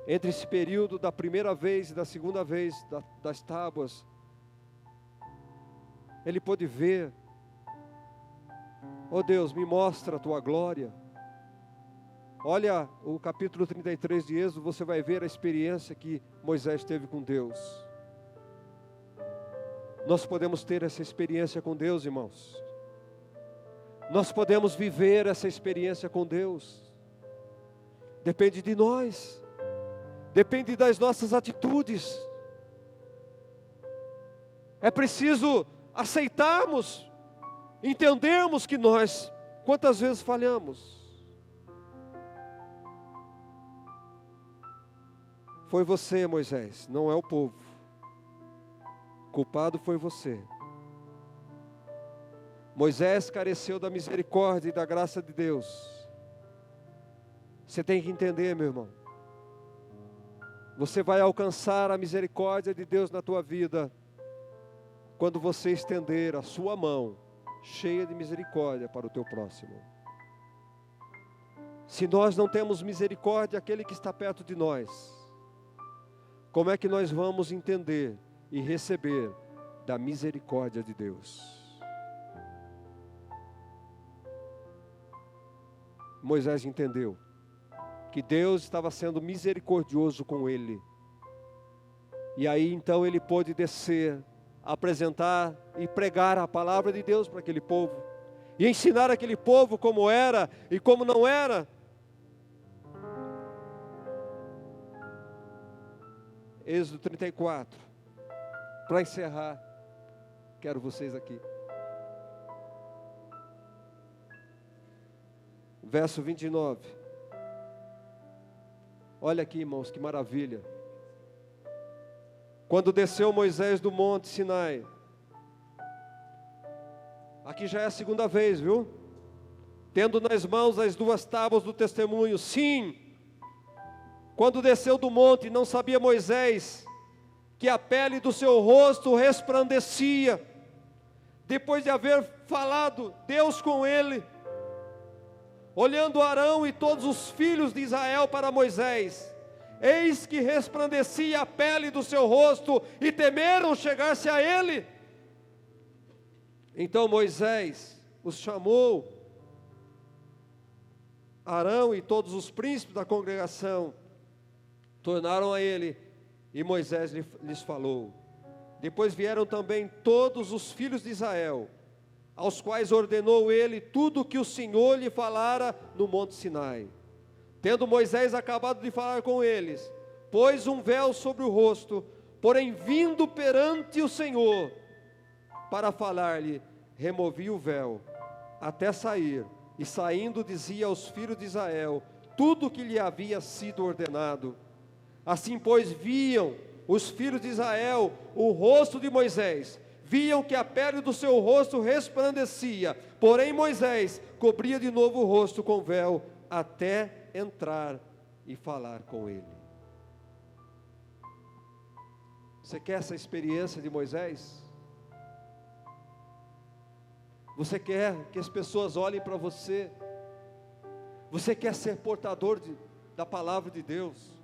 S1: Entre esse período da primeira vez e da segunda vez das tábuas, ele pôde ver: ó Deus, me mostra a tua glória. Olha o capítulo 33 de Êxodo, você vai ver a experiência que Moisés teve com Deus. Nós podemos ter essa experiência com Deus, irmãos. Nós podemos viver essa experiência com Deus. Depende de nós. Depende das nossas atitudes. É preciso aceitarmos, entendermos que nós, quantas vezes falhamos. Foi você, Moisés, não é o povo. Culpado foi você. Moisés careceu da misericórdia e da graça de Deus. Você tem que entender, meu irmão. Você vai alcançar a misericórdia de Deus na tua vida quando você estender a sua mão cheia de misericórdia para o teu próximo. Se nós não temos misericórdia aquele que está perto de nós, como é que nós vamos entender e receber da misericórdia de Deus? Moisés entendeu que Deus estava sendo misericordioso com ele. E aí então ele pôde descer, apresentar e pregar a palavra de Deus para aquele povo. E ensinar aquele povo como era e como não era. Êxodo 34. Para encerrar, quero vocês aqui. Verso 29. Olha aqui, irmãos, que maravilha. Quando desceu Moisés do monte Sinai. Aqui já é a segunda vez, viu? Tendo nas mãos as duas tábuas do testemunho. Sim, quando desceu do monte, não sabia Moisés que a pele do seu rosto resplandecia, depois de haver falado Deus com ele. Olhando Arão e todos os filhos de Israel para Moisés, eis que resplandecia a pele do seu rosto, e temeram chegar-se a ele. Então Moisés os chamou, Arão e todos os príncipes da congregação, tornaram a ele, e Moisés lhes falou. Depois vieram também todos os filhos de Israel, aos quais ordenou ele tudo o que o Senhor lhe falara no monte Sinai. Tendo Moisés acabado de falar com eles, pôs um véu sobre o rosto, porém vindo perante o Senhor, para falar-lhe, removia o véu, até sair, e saindo dizia aos filhos de Israel, tudo o que lhe havia sido ordenado. Assim, pois, viam os filhos de Israel o rosto de Moisés, viam que a pele do seu rosto resplandecia, porém Moisés cobria de novo o rosto com véu, até entrar e falar com ele. Você quer essa experiência de Moisés? Você quer que as pessoas olhem para você? Você quer ser portador da palavra de Deus?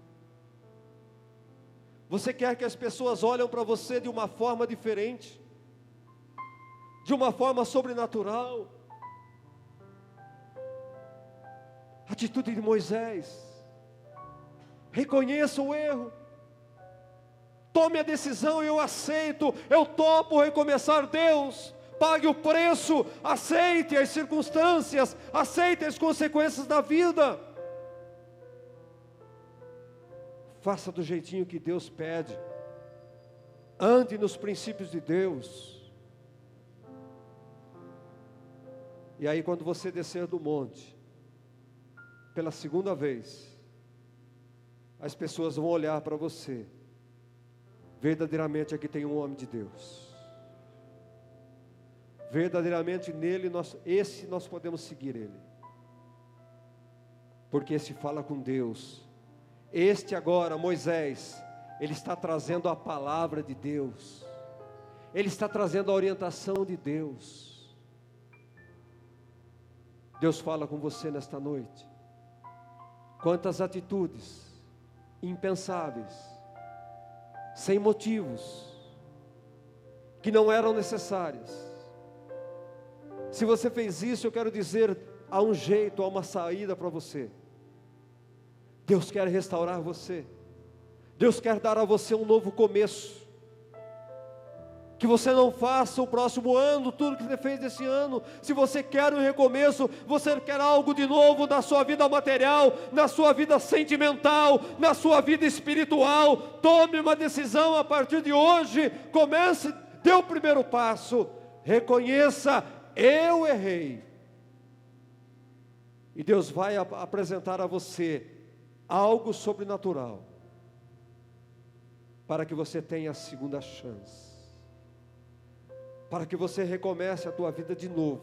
S1: Você quer que as pessoas olhem para você de uma forma diferente? De uma forma sobrenatural? Atitude de Moisés. Reconheça o erro. Tome a decisão, eu aceito, eu topo recomeçar. Deus, pague o preço, aceite as circunstâncias, aceite as consequências da vida. Faça do jeitinho que Deus pede. Ande nos princípios de Deus. E aí quando você descer do monte, pela segunda vez, as pessoas vão olhar para você. Verdadeiramente aqui tem um homem de Deus. Verdadeiramente nele, nós podemos seguir ele. Porque esse fala com Deus. Este agora, Moisés, ele está trazendo a palavra de Deus. Ele está trazendo a orientação de Deus. Deus fala com você nesta noite. Quantas atitudes impensáveis, sem motivos, que não eram necessárias. Se você fez isso, eu quero dizer, há um jeito, há uma saída para você. Deus quer restaurar você. Deus quer dar a você um novo começo. Que você não faça o próximo ano tudo que você fez esse ano. Se você quer um recomeço, você quer algo de novo na sua vida material, na sua vida sentimental, na sua vida espiritual, tome uma decisão a partir de hoje. Comece, dê o primeiro passo. Reconheça, eu errei. E Deus vai apresentar a você algo sobrenatural, para que você tenha a segunda chance, para que você recomece a tua vida de novo,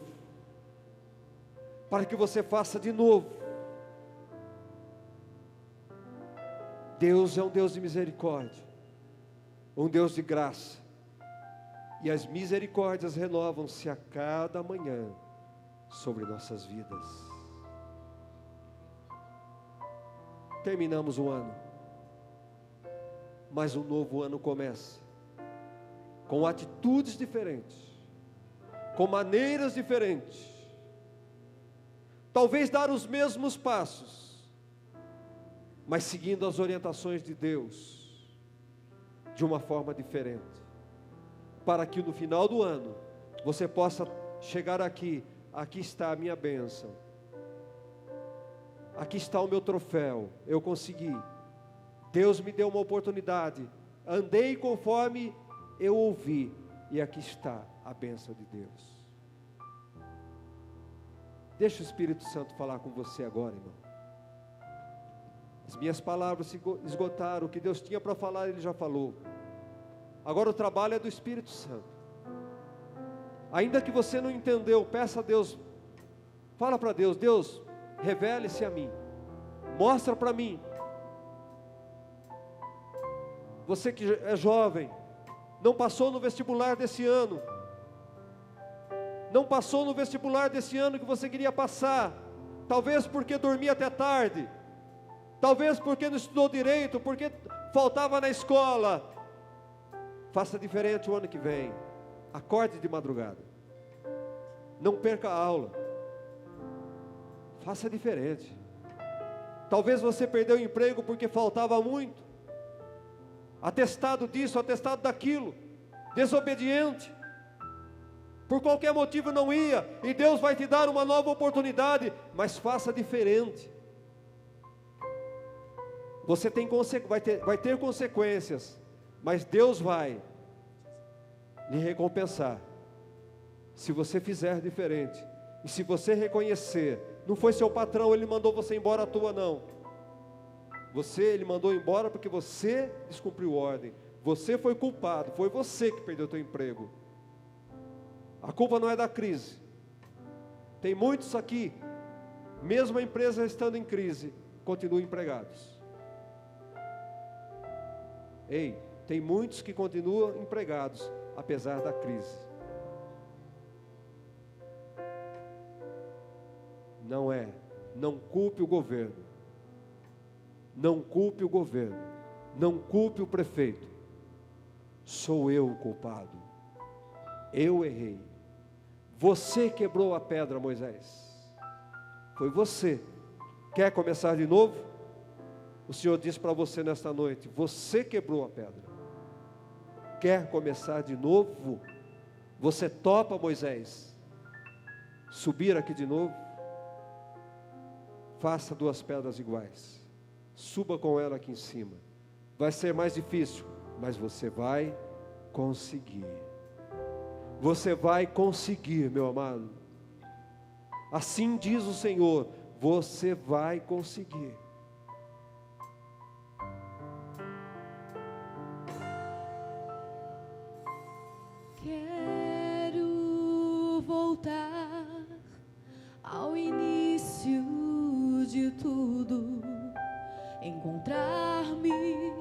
S1: para que você faça de novo. Deus é um Deus de misericórdia, um Deus de graça, e as misericórdias renovam-se a cada manhã sobre nossas vidas. Terminamos o ano, mas um novo ano começa, com atitudes diferentes, com maneiras diferentes, talvez dar os mesmos passos, mas seguindo as orientações de Deus, de uma forma diferente, para que no final do ano, você possa chegar aqui está a minha bênção, aqui está o meu troféu, eu consegui, Deus me deu uma oportunidade, andei conforme eu ouvi, e aqui está a bênção de Deus. Deixa o Espírito Santo falar com você agora, irmão. As minhas palavras se esgotaram, o que Deus tinha para falar, Ele já falou. Agora o trabalho é do Espírito Santo. Ainda que você não entendeu, peça a Deus, fala para Deus, Deus, revele-se a mim, mostra para mim. Você que é jovem, não passou no vestibular desse ano, não passou no vestibular desse ano que você queria passar, talvez porque dormia até tarde, talvez porque não estudou direito, porque faltava na escola. Faça diferente o ano que vem, acorde de madrugada, não perca a aula, faça diferente. Talvez você perdeu o emprego porque faltava muito, atestado disso, atestado daquilo, desobediente, por qualquer motivo não ia, e Deus vai te dar uma nova oportunidade, mas faça diferente. Você vai ter consequências, mas Deus vai lhe recompensar, se você fizer diferente, e se você reconhecer, não foi seu patrão, ele mandou você embora à toa não, ele mandou embora porque você descumpriu ordem, você foi culpado, foi você que perdeu teu emprego, a culpa não é da crise. Tem muitos aqui, mesmo a empresa estando em crise, continuam empregados. Ei, tem muitos que continuam empregados, apesar da crise. Não culpe o governo, não culpe o governo, não culpe o prefeito, sou eu o culpado, eu errei, você quebrou a pedra, Moisés, foi você. Quer começar de novo? O Senhor diz para você nesta noite, você quebrou a pedra, quer começar de novo? Você topa, Moisés, subir aqui de novo? Faça 2 pedras iguais, suba com ela aqui em cima, vai ser mais difícil, mas você vai conseguir, você vai conseguir, meu amado, assim diz o Senhor, você vai conseguir.
S2: Quero voltar ao início de tudo, encontrar-me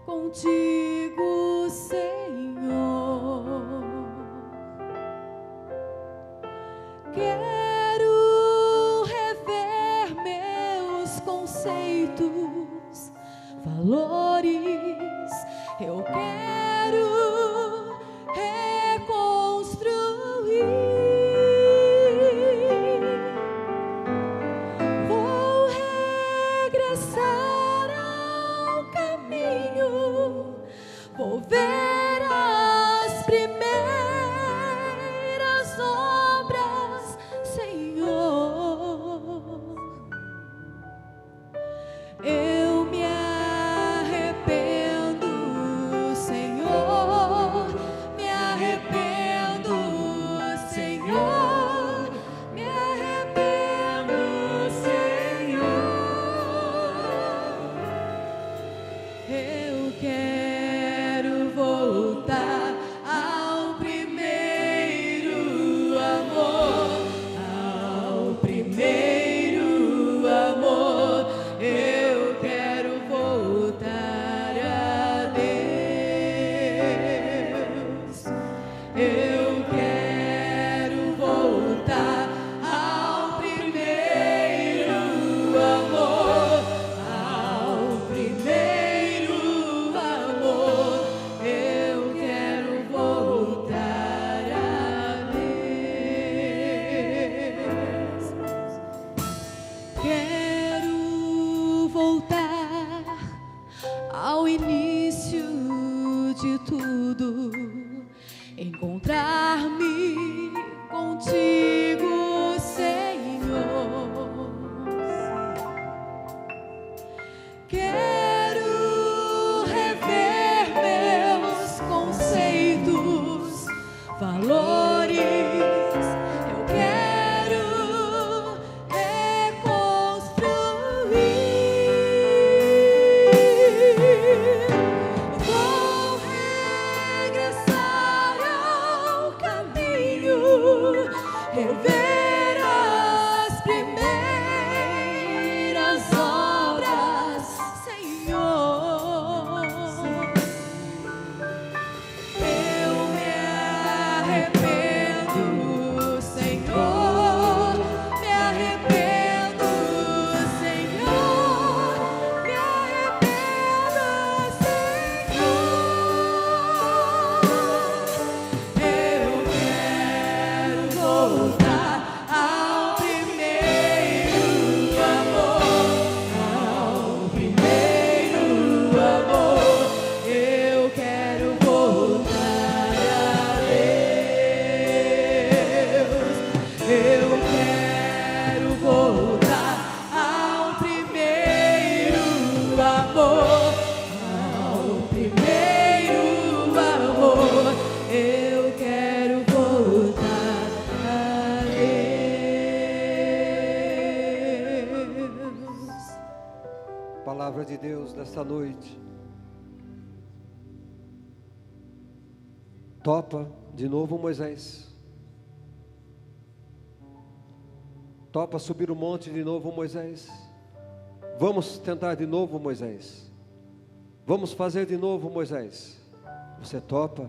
S2: contigo, Senhor. Quero valores. Eu quero reconstruir. Vou regressar ao caminho. Vou ver as primeiras obras, Senhor. Eu me arrependo, Senhor. Me arrependo, Senhor. Me arrependo, Senhor. Eu quero voltar ao primeiro amor, ao primeiro amor. Eu quero voltar a Deus. Eu quero voltar ao primeiro amor, ao primeiro amor. Eu quero voltar a Deus. Quero voltar ao início de tudo, encontrar-me contigo, Senhor. Quero rever meus conceitos, valores. Eu quero reconstruir. Vou regressar ao caminho, rever as primeiras obras, Senhor. Eu me arrependo, Senhor. Me arrependo, Senhor. Me arrependo, Senhor. Eu quero voltar ao primeiro amor, ao primeiro amor. Eu quero voltar a Deus. Eu quero voltar ao primeiro amor, ao primeiro amor. Eu quero voltar a Deus.
S1: Palavra de Deus nesta noite. Topa de novo, Moisés. Topa subir o monte de novo, Moisés. Vamos tentar de novo, Moisés. Vamos fazer de novo, Moisés. Você topa?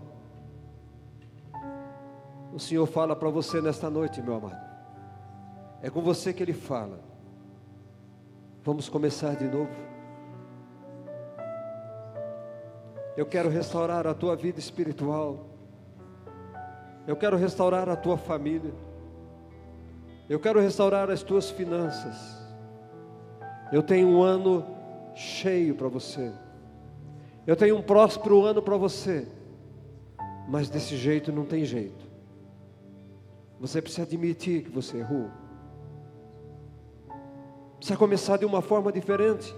S1: O Senhor fala para você nesta noite, meu amado. É com você que Ele fala. Vamos começar de novo. Eu quero restaurar a tua vida espiritual. Eu quero restaurar a tua família. Eu quero restaurar as tuas finanças. Eu tenho um ano cheio para você. Eu tenho um próspero ano para você. Mas desse jeito não tem jeito. Você precisa admitir que você errou. Precisa começar de uma forma diferente.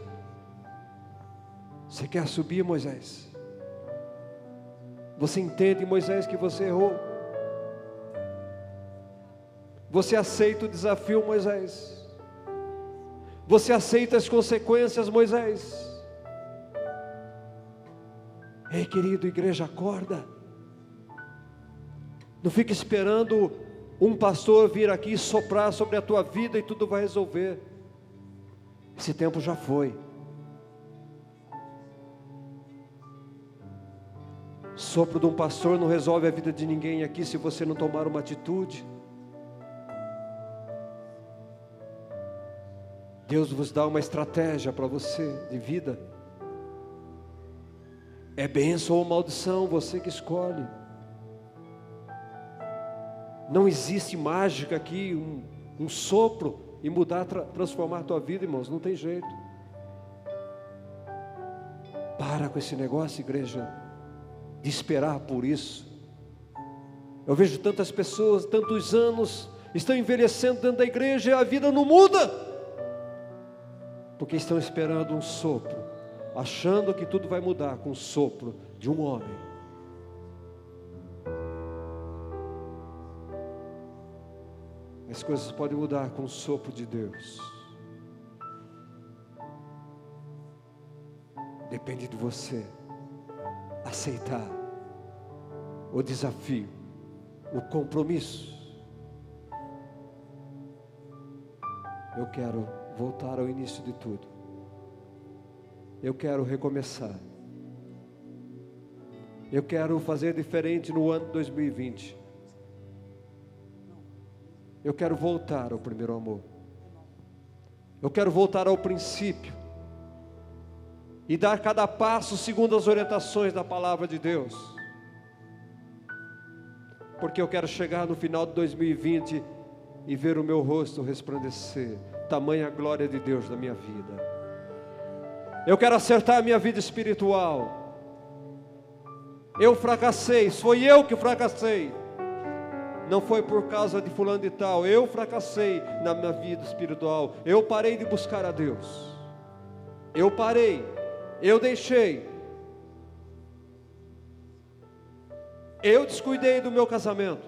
S1: Você quer subir, Moisés? Você entende, Moisés, que você errou? Você aceita o desafio, Moisés? Você aceita as consequências, Moisés? Ei, querido, igreja, acorda. Não fique esperando um pastor vir aqui soprar sobre a tua vida e tudo vai resolver. Esse tempo já foi. Sopro de um pastor não resolve a vida de ninguém aqui se você não tomar uma atitude. Deus vos dá uma estratégia para você de vida. É bênção ou maldição, você que escolhe. Não existe mágica aqui, um sopro e mudar, transformar a tua vida, irmãos, não tem jeito. Para com esse negócio, igreja, de esperar por isso. Eu vejo tantas pessoas, tantos anos, estão envelhecendo dentro da igreja e a vida não muda, porque estão esperando um sopro, achando que tudo vai mudar com o sopro de um homem. As coisas podem mudar com o sopro de Deus. Depende de você aceitar o desafio, o compromisso. Eu quero voltar ao início de tudo. Eu quero recomeçar. Eu quero fazer diferente no ano de 2020. Eu quero voltar ao primeiro amor. Eu quero voltar ao princípio. E dar cada passo segundo as orientações da palavra de Deus. Porque eu quero chegar no final de 2020 e ver o meu rosto resplandecer. Tamanha glória de Deus na minha vida. Eu quero acertar a minha vida espiritual. Eu fracassei, foi eu que fracassei. Não foi por causa de fulano de tal. Eu fracassei na minha vida espiritual. Eu parei de buscar a Deus. Eu parei. Eu deixei. Eu descuidei do meu casamento.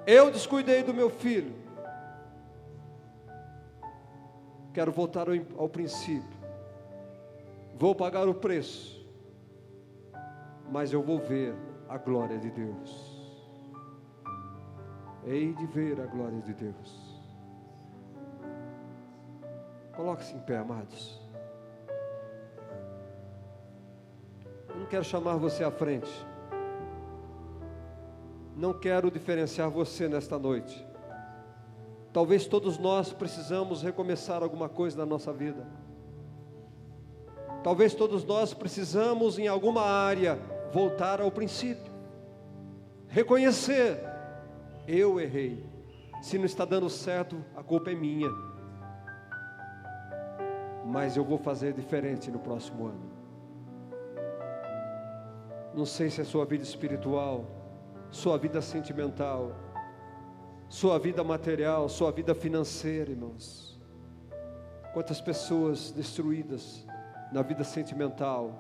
S1: Eu descuidei do meu filho. Quero voltar ao princípio. Vou pagar o preço. Mas eu vou ver a glória de Deus. Hei de ver a glória de Deus. Coloque-se em pé, amados. Eu não quero chamar você à frente. Não quero diferenciar você nesta noite. Talvez todos nós precisamos recomeçar alguma coisa na nossa vida. Talvez todos nós precisamos em alguma área voltar ao princípio. Reconhecer, eu errei. Se não está dando certo, a culpa é minha. Mas eu vou fazer diferente no próximo ano. Não sei se é sua vida espiritual, sua vida sentimental, sua vida material, sua vida financeira, irmãos. Quantas pessoas destruídas na vida sentimental,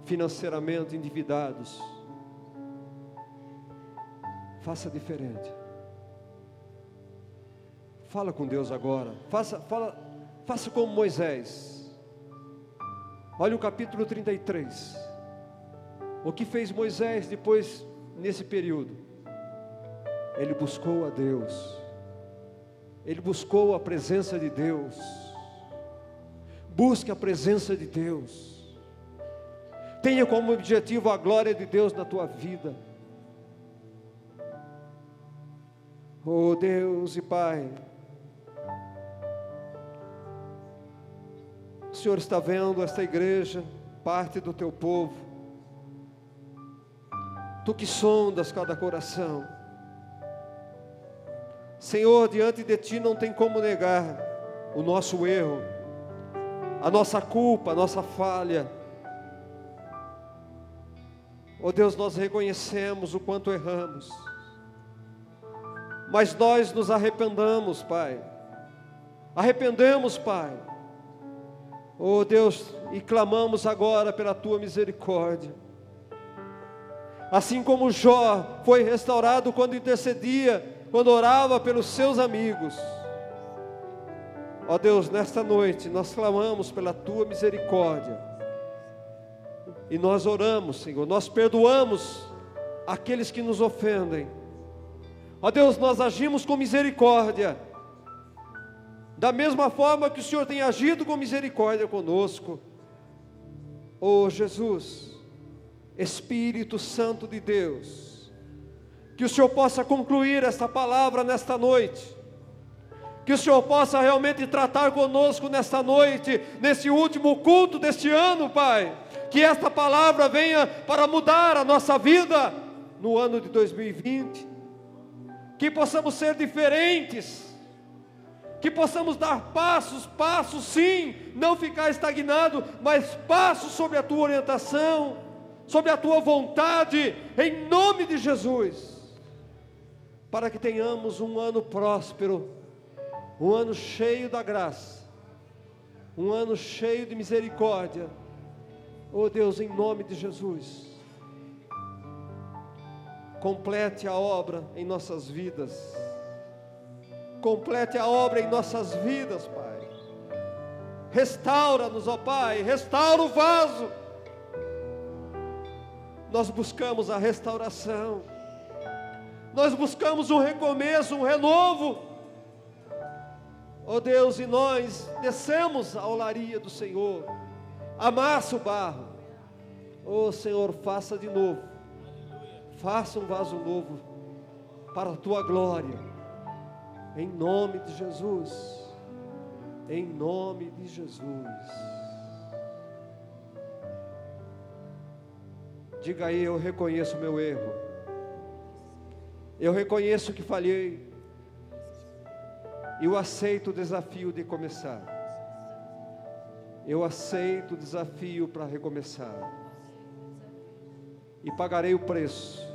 S1: financeiramente endividados. Faça diferente. Fala com Deus agora. Faça como Moisés. Olha o capítulo 33. O que fez Moisés depois, nesse período? Ele buscou a Deus. Ele buscou a presença de Deus. Busque a presença de Deus. Tenha como objetivo a glória de Deus na tua vida. Oh Deus e Pai, o Senhor está vendo esta igreja, parte do teu povo. Tu que sondas cada coração. Senhor, diante de Ti não tem como negar o nosso erro, a nossa culpa, a nossa falha. Oh Deus, nós reconhecemos o quanto erramos, mas nós nos arrependamos, Pai. Arrependemos, Pai. Oh Deus, e clamamos agora pela Tua misericórdia. Assim como Jó foi restaurado quando intercedia, quando orava pelos seus amigos. Ó Deus, nesta noite nós clamamos pela Tua misericórdia. E nós oramos, Senhor, nós perdoamos aqueles que nos ofendem. Ó Deus, nós agimos com misericórdia, da mesma forma que o Senhor tem agido com misericórdia conosco. Ó Jesus, Espírito Santo de Deus, que o Senhor possa concluir esta palavra nesta noite, que o Senhor possa realmente tratar conosco nesta noite, nesse último culto deste ano, Pai, que esta palavra venha para mudar a nossa vida no ano de 2020, que possamos ser diferentes, que possamos dar passos sim, não ficar estagnado, mas passos sobre a tua orientação, sobre a tua vontade, em nome de Jesus, para que tenhamos um ano próspero, um ano cheio da graça, um ano cheio de misericórdia. Oh Deus, em nome de Jesus, complete a obra em nossas vidas, complete a obra em nossas vidas, Pai. Restaura-nos, ó Pai, restaura o vaso. Nós buscamos a restauração, nós buscamos um recomeço, um renovo, ó Deus, e nós descemos à olaria do Senhor, amassa o barro, ó Senhor, faça de novo, faça um vaso novo, para a Tua glória, em nome de Jesus, em nome de Jesus. Diga aí: eu reconheço o meu erro, eu reconheço que falhei, e eu aceito o desafio de começar, eu aceito o desafio para recomeçar, e pagarei o preço,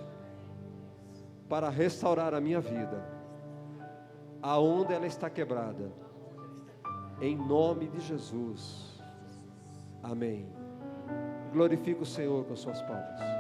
S1: para restaurar a minha vida, aonde ela está quebrada, em nome de Jesus, amém. Glorifique o Senhor com suas palmas.